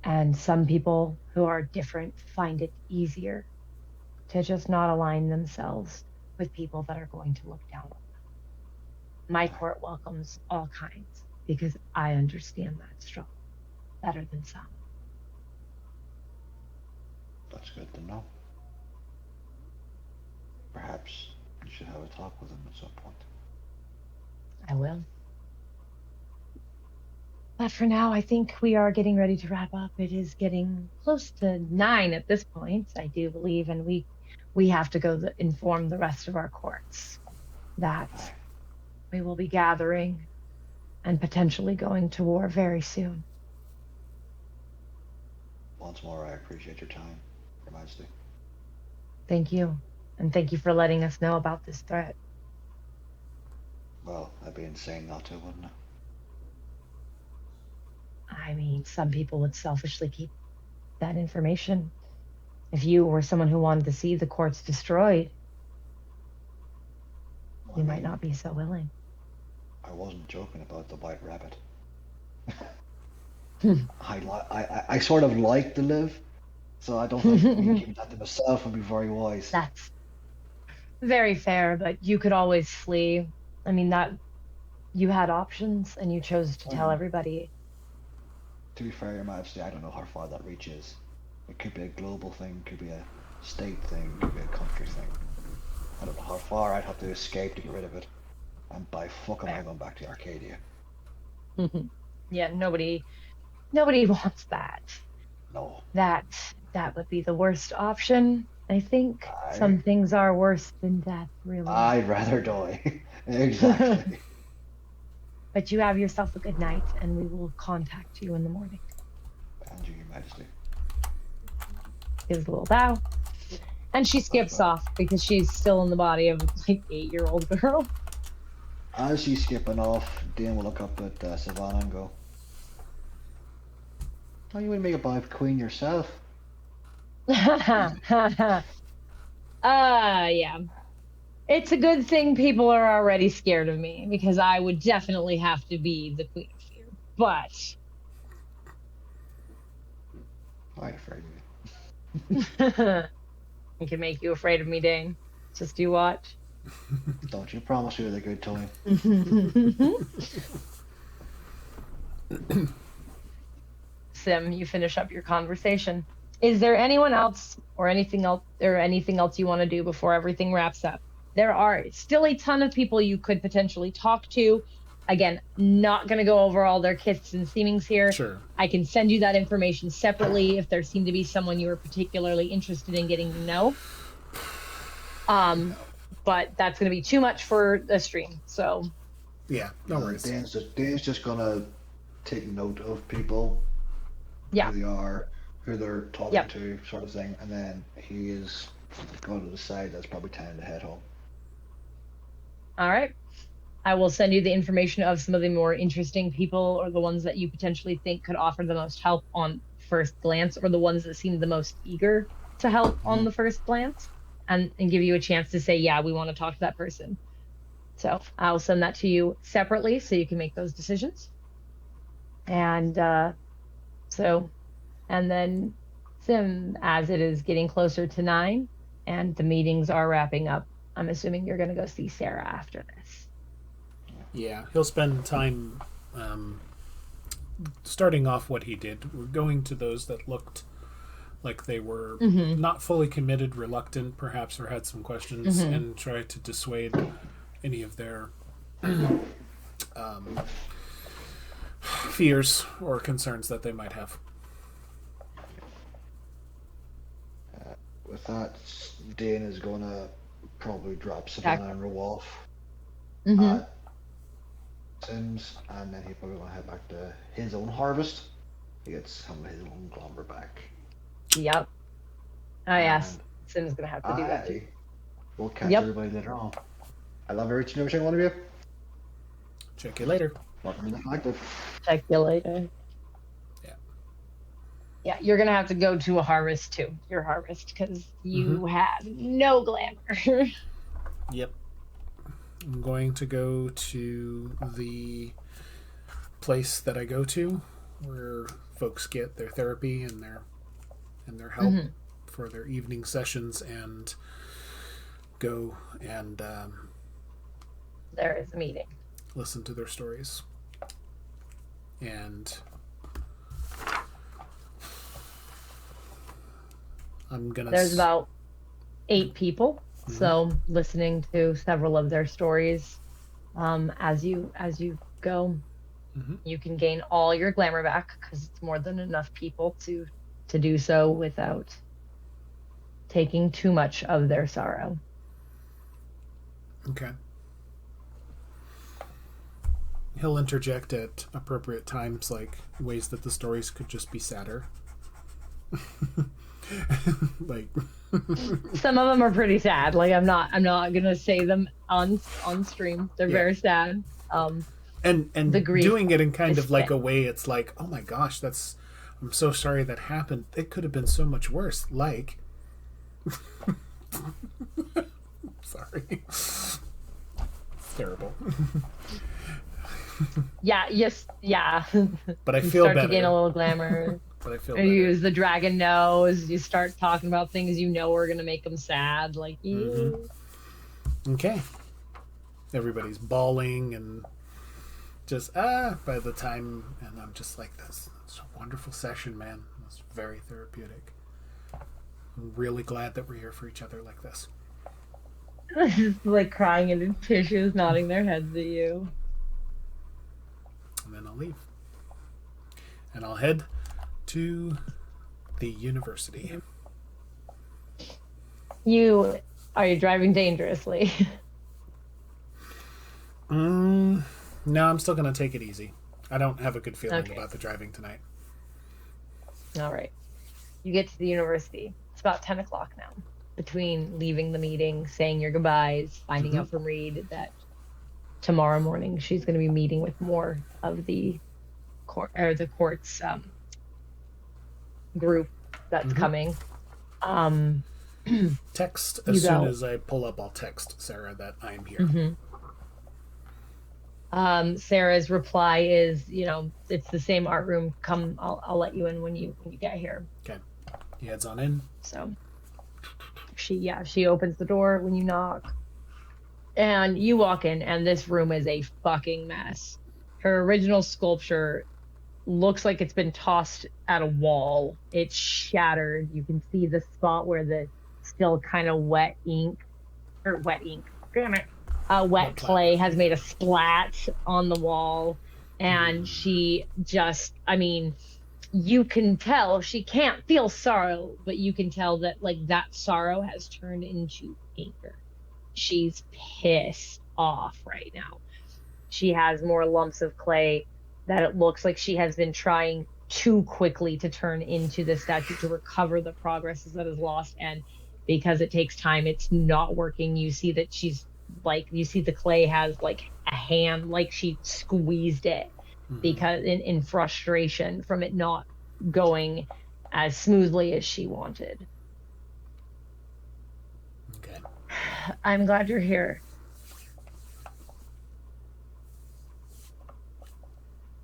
And some people who are different find it easier to just not align themselves with people that are going to look down on them. My court welcomes all kinds because I understand that struggle better than some. That's good to know. Perhaps you should have a talk with him at some point. I will. But for now, I think we are getting ready to wrap up. It is getting close to 9 at this point, I do believe, and we have to go inform the rest of our courts that we will be gathering and potentially going to war very soon. Once more, I appreciate your time, Your Majesty. Thank you. And thank you for letting us know about this threat. Well, that'd be insane not to, wouldn't it? I mean, some people would selfishly keep that information. If you were someone who wanted to see the courts destroyed. you might not be so willing. I wasn't joking about the white rabbit. Hmm. I sort of like to live, so I don't think me giving that to myself would be very wise. That's very fair, but you could always flee. I mean, that you had options and you chose to tell everybody. To be fair, Your Majesty, I don't know how far that reaches. It could be a global thing, could be a state thing, could be a country thing. I don't know how far I'd have to escape to get rid of it. And by fuck am I going back to Arcadia? Yeah, nobody wants that. No. That would be the worst option. I think some things are worse than death, really. I'd rather die. Exactly. But you have yourself a good night, and we will contact you in the morning. And you, Your Majesty. Gives a little bow. And she skips off because she's still in the body of like 8-year-old girl. As she's skipping off, Dain will look up at Savannah and go, "Oh, you wouldn't make a buy of Queen yourself?" Yeah. It's a good thing people are already scared of me because I would definitely have to be the Queen of Fear. But I'm afraid of you. I can make you afraid of me, Dain. Just you watch. Don't you promise me with a good time. Sim, you finish up your conversation. Is there anyone else or anything else you want to do before everything wraps up? There are still a ton of people you could potentially talk to. Again, not going to go over all their kits and seemings here. Sure. I can send you that information separately if there seemed to be someone you were particularly interested in getting to know. But that's going to be too much for the stream. So yeah, no worries. Dain's just gonna take note of people. Yeah. Who they are, who they're talking to, sort of thing, and then he is going to decide that's probably time to head home. All right. I will send you the information of some of the more interesting people or the ones that you potentially think could offer the most help on first glance, or the ones that seem the most eager to help on the first glance, and give you a chance to say, yeah, we want to talk to that person. So I'll send that to you separately so you can make those decisions. And and then Sim, as it is getting closer to 9 and the meetings are wrapping up, I'm assuming you're going to go see Sarah after this. Yeah, he'll spend time starting off what he did. We're going to those that looked like they were not fully committed, reluctant perhaps, or had some questions, and try to dissuade any of their fears or concerns that they might have. With that, Dain is going to probably drop Savannah and row off at Sim's, and then he's probably going to head back to his own harvest. He gets some of his own lumber back. Yep. Oh, yes. Sim's going to have to do that too. We'll catch everybody later on. I love each and every single one of you. Check you later. Welcome to the Collective. Check you later. Yeah, you're going to have to go to a harvest too. Your harvest, because you have no glamour. Yep. I'm going to go to the place that I go to where folks get their therapy and their help for their evening sessions, and go and there is a meeting. Listen to their stories. And there's about 8 people, so listening to several of their stories as you go, you can gain all your glamour back, because it's more than enough people to do so without taking too much of their sorrow. Okay. He'll interject at appropriate times, like ways that the stories could just be sadder. Like some of them are pretty sad. Like I'm not gonna say them on stream. They're very sad. And the grief doing it in kind of like a way, it's like, oh my gosh, I'm so sorry that happened. It could have been so much worse. Like, sorry. terrible. Yeah, yes, yeah. But I You feel start better. to gain a little glamour. But I feel You better. use the dragon nose. You start talking about things you know are gonna make them sad, like you. Okay. Everybody's bawling and just by the time, and I'm just like, this. It's a wonderful session, man. It's very therapeutic. I'm really glad that we're here for each other like this. Just like crying into tissues, nodding their heads at you. And then I'll leave. And I'll head to the university. Are you driving dangerously? No, I'm still going to take it easy. I don't have a good feeling Okay. about the driving tonight. All right. You get to the university. It's about 10 o'clock now. Between leaving the meeting, saying your goodbyes, finding out from Reed that tomorrow morning she's going to be meeting with more of the court's group that's coming. Text as soon as I pull up. I'll text Sarah that I'm here. Sarah's reply is, it's the same art room. Come, I'll let you in when you get here. Okay. He heads on in. So she opens the door when you knock. And you walk in, and this room is a fucking mess. Her original sculpture looks like it's been tossed at a wall. It's shattered. You can see the spot where the still kind of wet clay has made a splat on the wall. And she just, you can tell she can't feel sorrow, but you can tell that like that sorrow has turned into anger. She's pissed off right now. She has more lumps of clay that it looks like she has been trying too quickly to turn into the statue to recover the progresses that is lost. And because it takes time, it's not working. You see that you see the clay has like a hand, like she squeezed it because in frustration from it not going as smoothly as she wanted. Okay. I'm glad you're here.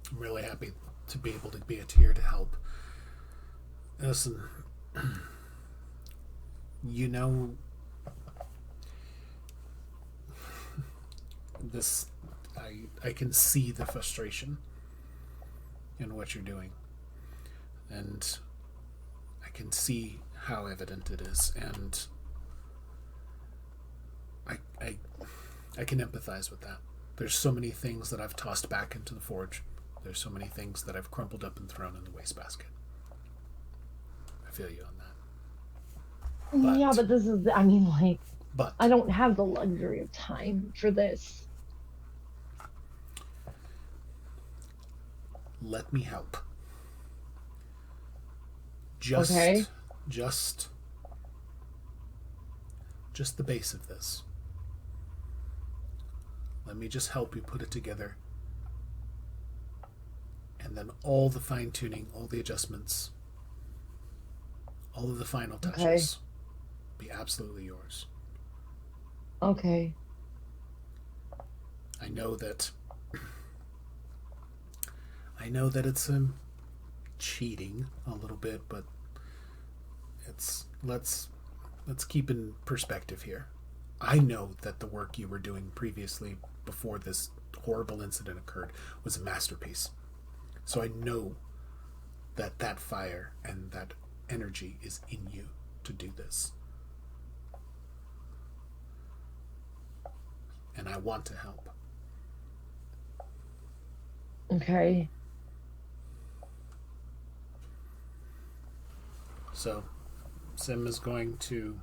I'm really happy to be able to be here to help. Listen, this, I can see the frustration in what you're doing. And I can see how evident it is, and I can empathize with that. There's so many things that I've tossed back into the forge. There's so many things that I've crumpled up and thrown in the wastebasket. I feel you on that. Yeah, but this is, but I don't have the luxury of time for this. Let me help. Just the base of this. Let me just help you put it together. And then all the fine-tuning, all the adjustments, all of the final touches be absolutely yours. Okay. I know that it's cheating a little bit, but let's keep in perspective here. I know that the work you were doing previously before this horrible incident occurred was a masterpiece. So I know that fire and that energy is in you to do this. And I want to help. Okay. So, Sim is going to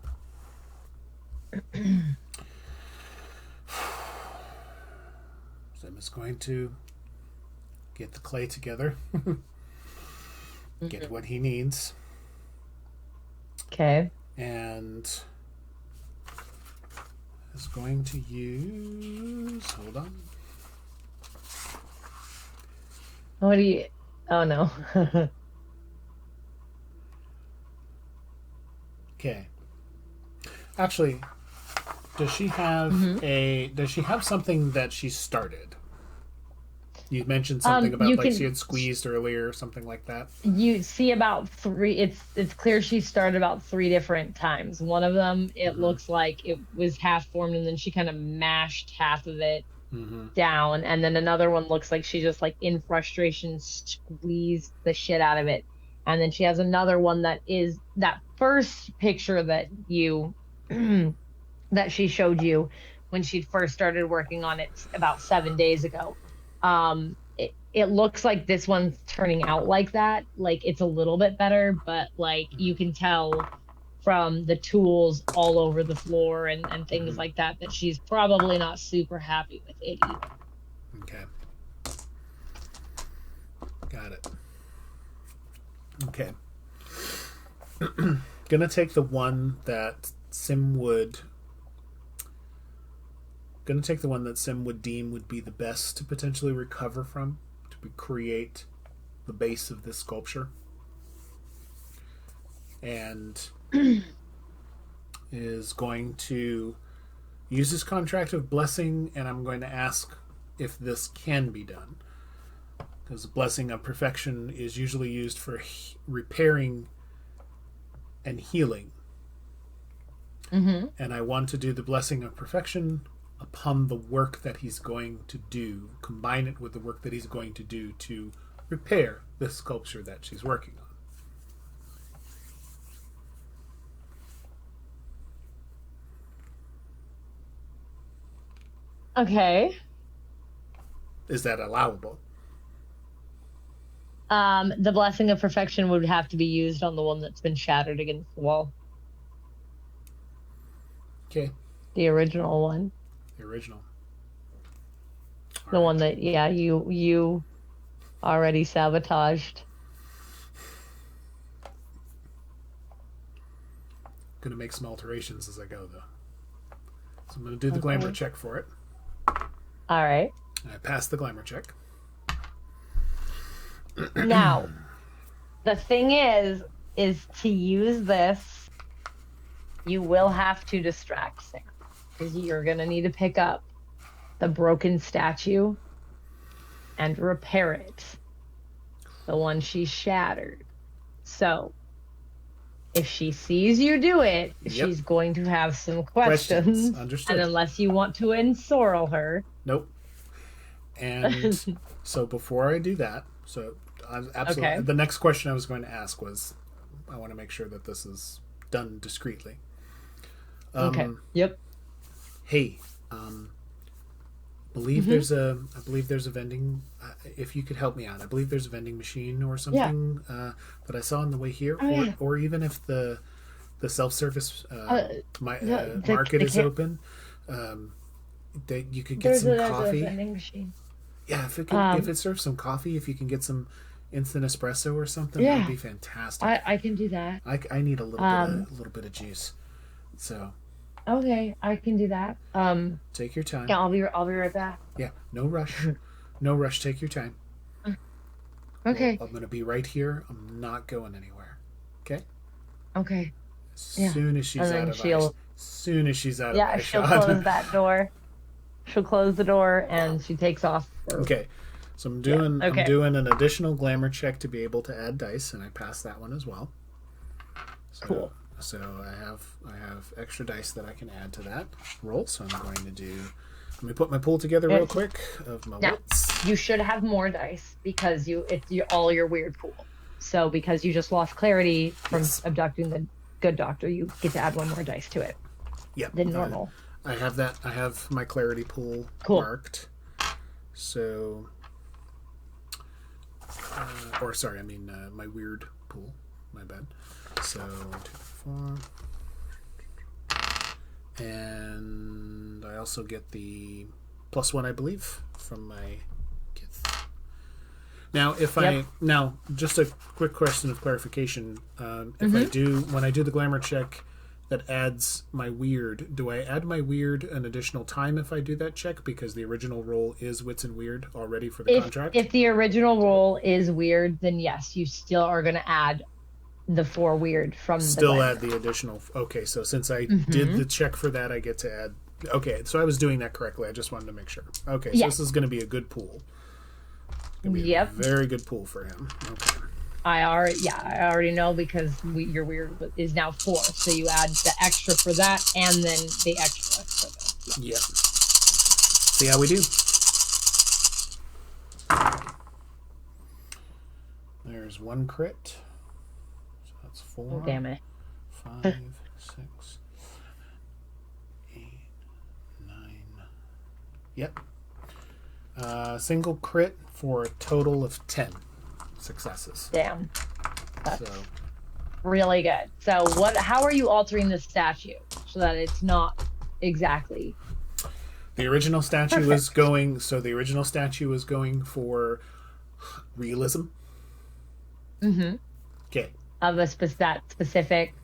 get the clay together, get what he needs. Okay. And is going to use... Hold on. What do you... Oh, no. Okay. Actually, Does she have Does she have something that she started? You mentioned something about she had squeezed earlier, something like that. You see about 3. It's clear she started about 3 different times. One of them, it looks like it was half formed, and then she kind of mashed half of it down, and then another one looks like she just like in frustration squeezed the shit out of it, and then she has another one that is that first picture that you that she showed you when she first started working on it about 7 days ago. It looks like this one's turning out like that. Like it's a little bit better, but like you can tell from the tools all over the floor and things like that she's probably not super happy with it either. Okay. Got it. Okay. Gonna take the one that Sim would deem would be the best to potentially recover from, to create the base of this sculpture. And is going to use his contract of blessing, and I'm going to ask if this can be done. Because the blessing of perfection is usually used for repairing and healing. And I want to do the blessing of perfection upon the work that he's going to do, combine it with the work that he's going to do to repair the sculpture that she's working on. Okay. Is that allowable? The blessing of perfection would have to be used on the one that's been shattered against the wall. Okay. The original one. The original. The one that, yeah, you already sabotaged. Gonna make some alterations as I go, though. So I'm gonna do the glamour check for it. All right. I passed the glamour check. Now, the thing is to use this, you will have to distract Sam, because you're gonna need to pick up the broken statue and repair it, the one she shattered. So if she sees you do it, she's going to have some questions. Understood. And unless you want to ensorrel her. Nope. And so before I do that, absolutely, the next question I was going to ask was, I want to make sure that this is done discreetly. Yep. Hey, believe there's a vending. If you could help me out, I believe there's a vending machine or something that I saw on the way here, or even if the self-service market is open, that you could get some coffee. There's a vending machine. Yeah, if it serves some coffee, if you can get some instant espresso or something, that would be fantastic. I can do that. I need a little bit of juice, so. Okay, I can do that. Take your time. Yeah, I'll be right back. Yeah, no rush. No rush. Take your time. Okay. I'm gonna be right here. I'm not going anywhere. Okay. Okay. As soon as she's out of eyes. Soon as she's out of eyes. Yeah, she'll close that door. She'll close the door and she takes off. Okay. So I'm doing an additional glamour check to be able to add dice, and I passed that one as well. So, cool. So I have extra dice that I can add to that roll. So I'm going to do. Let me put my pool together real quick of my wits. You should have more dice because it's all your weird pool. So because you just lost clarity from abducting the good doctor, you get to add one more dice to it. Yeah. Than normal. I have that. I have my clarity pool marked. So, my weird pool. My bad. So 2, 4, and I also get the +1, I believe, from my kith. Now, now just a quick question of clarification. When I do the glamour check that adds my weird, do I add my weird an additional time if I do that check, because the original roll is wits and weird already for the contract? If the original roll is weird, then yes, you still are going to add the 4 weird from still add the additional. Okay, so since I did the check for that, I get to add Okay, so I was doing that correctly. I just wanted to make sure. Okay, so Yeah. this is going to be a good pool. Gonna be Yep. a very good pool for him. Okay. I already know because your weird is now 4, so you add the extra for that and then the extra for this. Yeah. See how we do. There's 1 crit. So that's 4. Oh, damn it. 5, 6, 8, 9. Yep. Single crit for a total of 10 successes. Damn. That's So really good. So how are you altering the statue so that it's not exactly the original statue perfect? was going. So the original statue was going for realism. Mm-hmm. Okay. Of that specific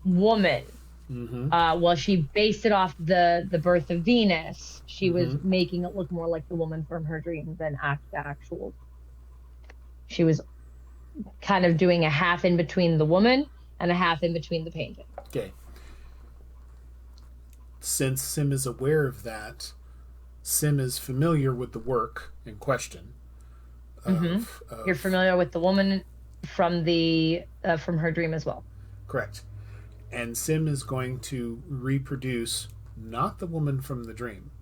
woman. Mm-hmm. Well, she based it off the birth of Venus. She was Mm-hmm. making it look more like the woman from her dreams than the actual. She was kind of doing a half in between the woman and a half in between the painting. Okay. Since Sim is aware of that, Sim is familiar with the work in question. You're familiar with the woman from from her dream as well. Correct. And Sim is going to reproduce not the woman from the dream,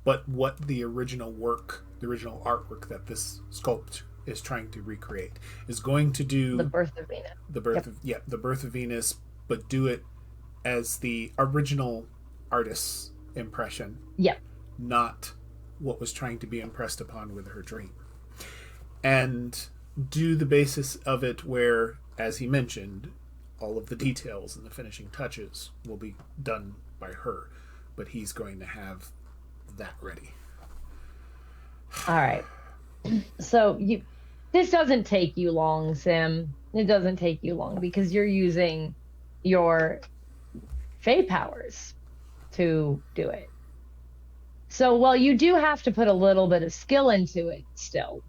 but what the original artwork that this sculpt is trying to recreate is going to do. The birth of Venus. The birth of Venus, but do it as the original artist's impression. Yep. Not what was trying to be impressed upon with her dream. And do the basis of it where, as he mentioned, all of the details and the finishing touches will be done by her, but he's going to have that ready. All right. So this doesn't take you long, Sim. It doesn't take you long because you're using your Fey powers to do it. So while you do have to put a little bit of skill into it still,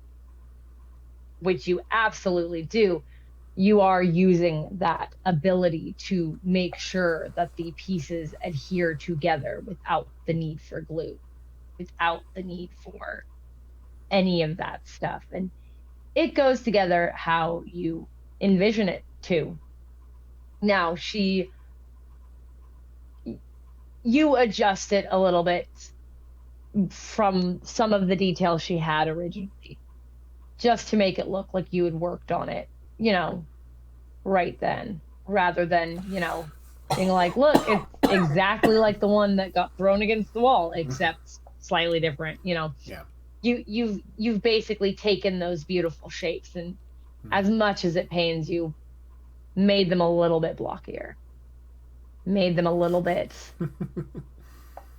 which you absolutely do, you are using that ability to make sure that the pieces adhere together without the need for glue, without the need for any of that stuff. And it goes together how you envision it to. Now, you adjust it a little bit from some of the details she had originally, just to make it look like you had worked on it, right then, rather than, being like, look, it's exactly like the one that got thrown against the wall, except slightly different, Yeah. You've basically taken those beautiful shapes and as much as it pains you, made them a little bit blockier, made them a little bit.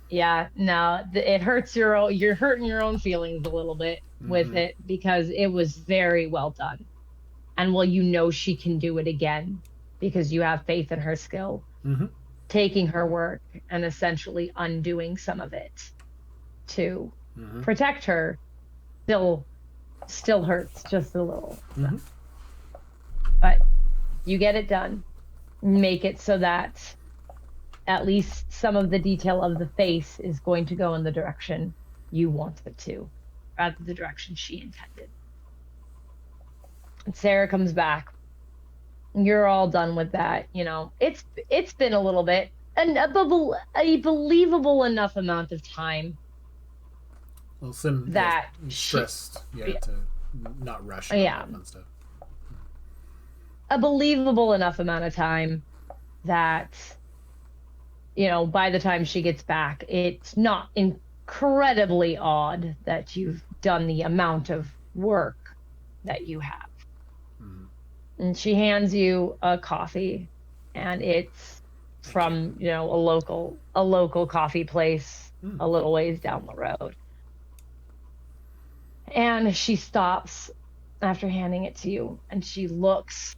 Yeah, no, it hurts you're hurting your own feelings a little bit with it because it was very well done. And she can do it again because you have faith in her skill, taking her work and essentially undoing some of it to protect her still hurts just a little. But you get it done. Make it so that at least some of the detail of the face is going to go in the direction you want it to, rather than the direction she intended. And Sarah comes back. You're all done with that. It's been a little bit, a believable enough amount of time. Well, Sim that stressed, to not rush and all that fun stuff. A believable enough amount of time that, by the time she gets back, it's not incredibly odd that you've done the amount of work that you have. And she hands you a coffee, and it's from, a local coffee place a little ways down the road. And she stops after handing it to you, and she looks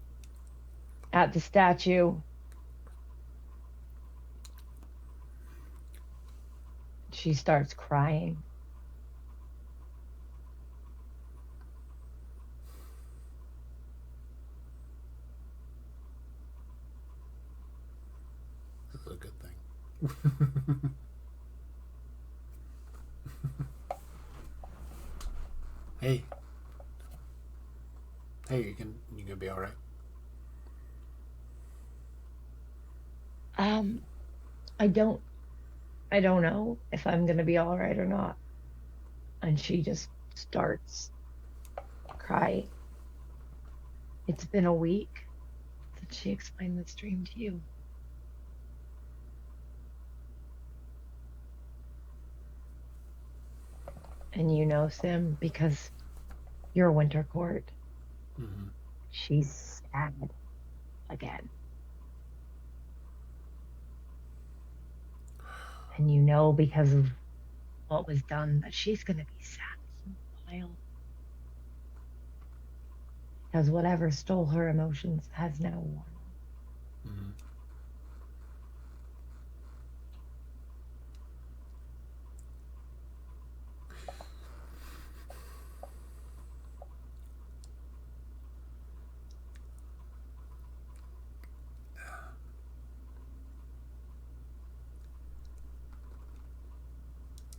at the statue. She starts crying. This is a good thing. Hey, hey, you gonna be all right? Um, I don't I don't know if I'm gonna be all right or not. And she just starts crying. It's been a week since she explained this dream to you. And you know, Sim, because you're Winter Court, Mm-hmm. she's sad again. And you know, because of what was done, that she's going to be sad for a while. Because whatever stole her emotions has now worn off. Mm-hmm.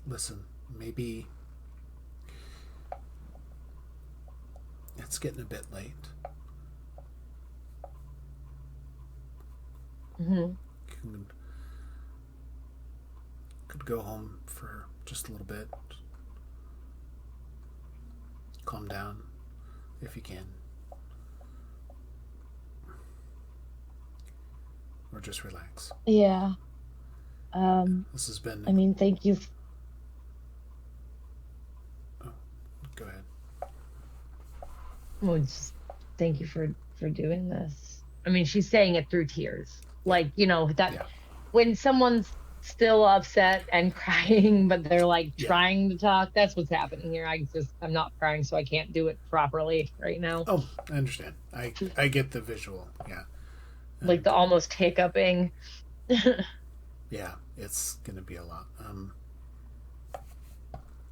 Listen, maybe it's getting a bit late. Mm-hmm. Could go home for just a little bit. Calm down if you can. Or just relax. Yeah. This has been. I mean, thank you. Oh, go ahead. Well, just thank you for doing this. I mean, she's saying it through tears. Yeah. Like, you know, that Yeah. when someone's still upset and crying, but they're like Yeah. trying to talk, that's what's happening here. I'm not crying, so I can't do it properly right now. Oh, I understand. I get the visual. Yeah. Like And the almost hiccuping. yeah, it's gonna be a lot.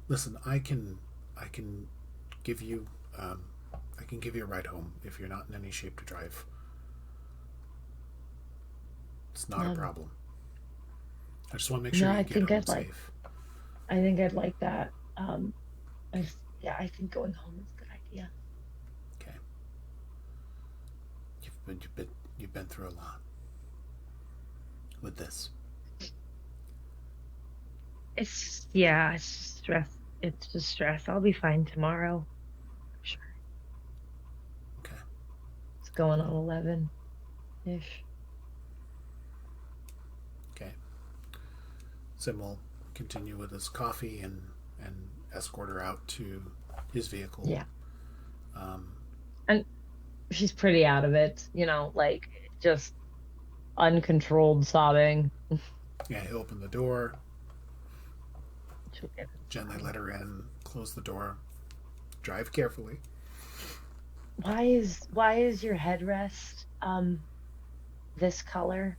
Listen, I can give you um, I can give you a ride home if you're not in any shape to drive. It's not a Um, problem. I just want to make no, sure you get home safe. I think I'd like that. Yeah, I think going home is a good idea. Okay. You've been through a lot with this. Yeah, it's just stress. It's just stress. I'll be fine tomorrow. Sure. Okay. It's going on 11-ish. Okay. Sim will continue with his coffee and escort her out to his vehicle. Yeah. Um, And she's pretty out of it, like just uncontrolled sobbing. yeah, he opened the door, She'll get gently fine. let her in, close the door, drive carefully. Why is your headrest this color?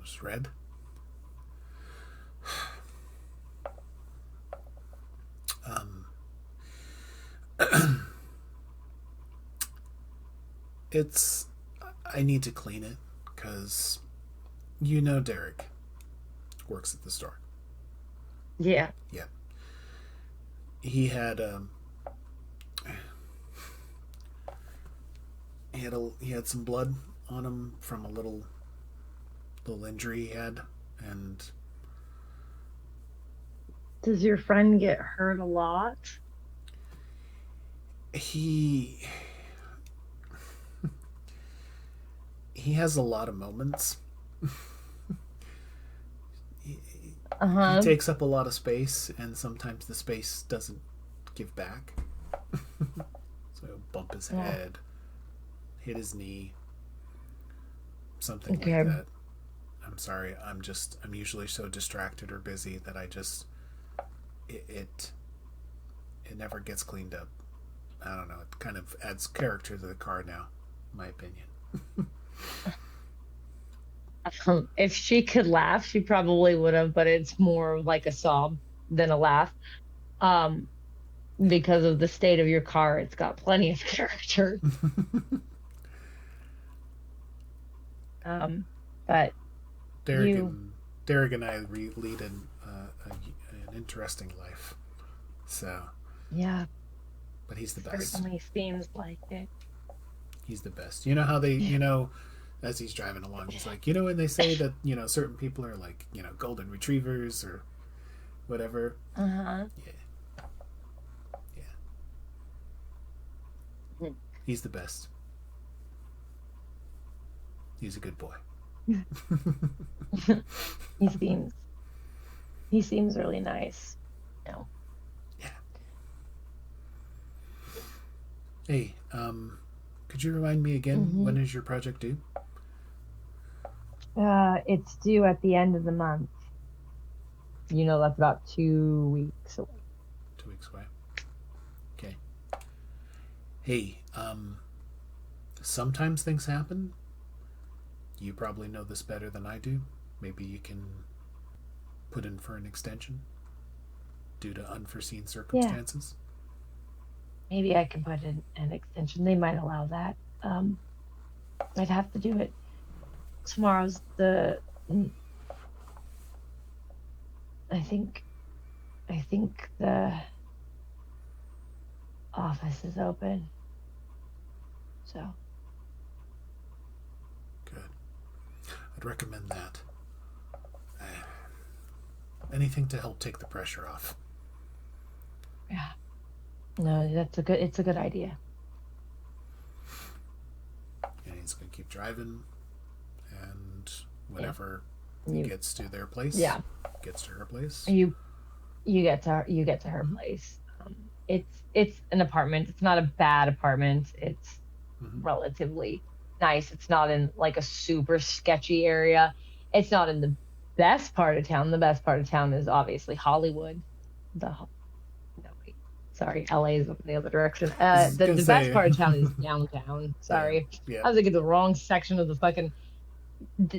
It's red. Um, it's. I need to clean it because Derek works at the store. Yeah. Yeah. He had he had some blood on him from a little injury he had, and Does your friend get hurt a lot? he he has a lot of moments. He Uh-huh. takes up a lot of space, and sometimes the space doesn't give back. So he'll bump his Oh, head, hit his knee, something like okay. that. I'm sorry. I'm usually so distracted or busy that it it never gets cleaned up. I don't know. It kind of adds character to the car now, in my opinion. If she could laugh, she probably would have, but it's more like a sob than a laugh. Um, because of the state of your car, it's got plenty of character. But Derek and I lead an interesting life. So yeah, but he's the best. Certainly seems like it. He's the best. You know how they, as he's driving along, he's like, when they say that, certain people are like, golden retrievers or whatever. Uh-huh. Yeah. He's the best. He's a good boy. He seems really nice. No. Yeah. Hey, could you remind me again, when is your project due? It's due at the end of the month. That's about 2 weeks away. 2 weeks away. Okay. Hey, sometimes things happen. You probably know this better than I do. Maybe you can put in for an extension due to unforeseen circumstances. Yeah. Maybe I can put in an extension. They might allow that. I'd have to do it. Tomorrow's I think the office is open. So. Good. I'd recommend that. Anything to help take the pressure off. Yeah. No, it's a good idea. And he's going to keep driving, and whenever he gets to their place, gets to her place. You get to her place. It's an apartment. It's not a bad apartment. It's relatively nice. It's not in like a super sketchy area. It's not in the best part of town. The best part of town is obviously Hollywood. Sorry, LA is up in the other direction. The best part of town is downtown. Sorry. Yeah. I was thinking the wrong section of the fucking.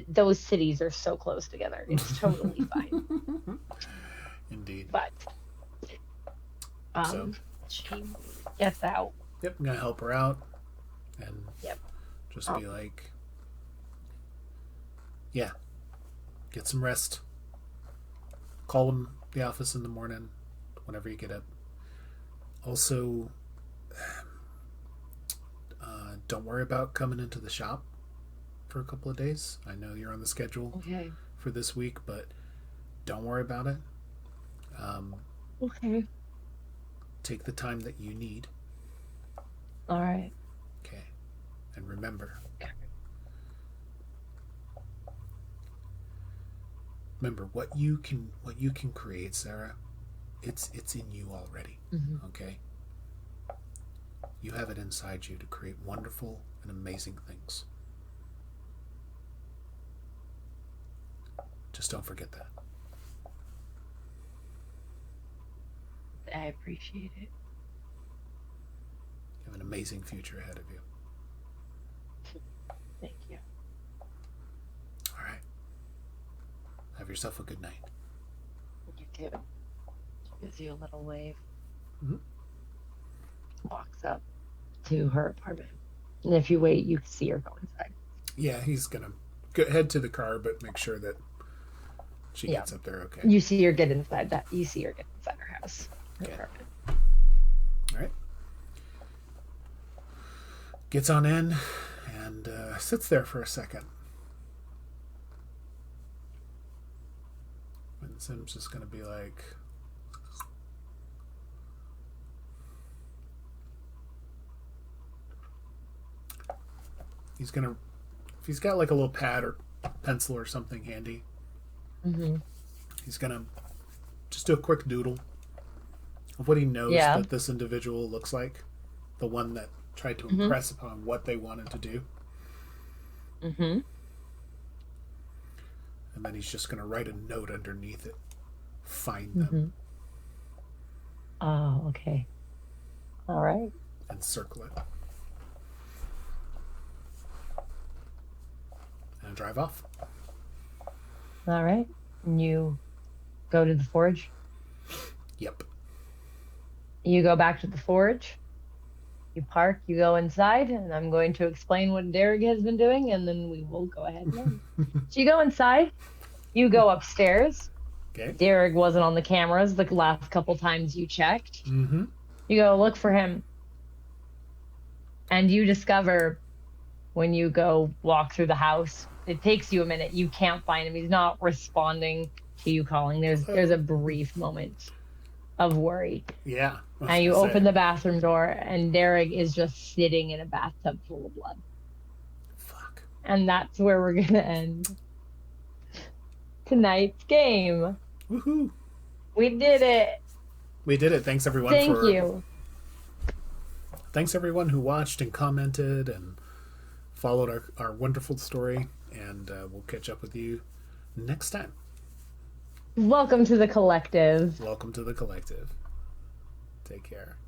Those cities are so close together. It's totally fine. Indeed. But she gets out. Yep, I'm gonna help her out, and just be like, get some rest. Call him the office in the morning, whenever you get up. Also, don't worry about coming into the shop for a couple of days. I know you're on the schedule for this week, but don't worry about it. Okay. Take the time that you need. All right. Okay. And remember, what you can create, Sarah. It's in you already. Okay. You have it inside you to create wonderful and amazing things. Just don't forget that. I appreciate it. You have an amazing future ahead of you. Thank you. All right. Have yourself a good night. You too. She gives you a little wave. Walks up to her apartment. And if you wait, you can see her go inside. Yeah, he's going to head to the car, but make sure that she gets up there okay. You see her get inside her house. Her apartment. All right. Gets on in and sits there for a second. And Sim's just going to be like, if he's got like a little pad or pencil or something handy, he's going to just do a quick doodle of what he knows that this individual looks like. The one that tried to impress upon what they wanted to do. And then he's just going to write a note underneath it. Find them. Oh, okay. All right. And circle it. And drive off. All right. And you go to the forge? Yep. You go back to the forge? You park, you go inside, and I'm going to explain what Derek has been doing, and then we will go ahead and end. So you go inside, you go upstairs. Okay. Derek wasn't on the cameras the last couple times you checked. Mm-hmm. You go look for him, and you discover when you go walk through the house, it takes you a minute. You can't find him. He's not responding to you calling. There's a brief moment of worry. Yeah. And you open the bathroom door, and Derek is just sitting in a bathtub full of blood. Fuck. And that's where we're going to end tonight's game. Woohoo. We did it. We did it. Thanks, everyone. Thank you. Thanks, everyone who watched and commented and followed our wonderful story. And we'll catch up with you next time. Welcome to the collective. Welcome to the collective. Take care.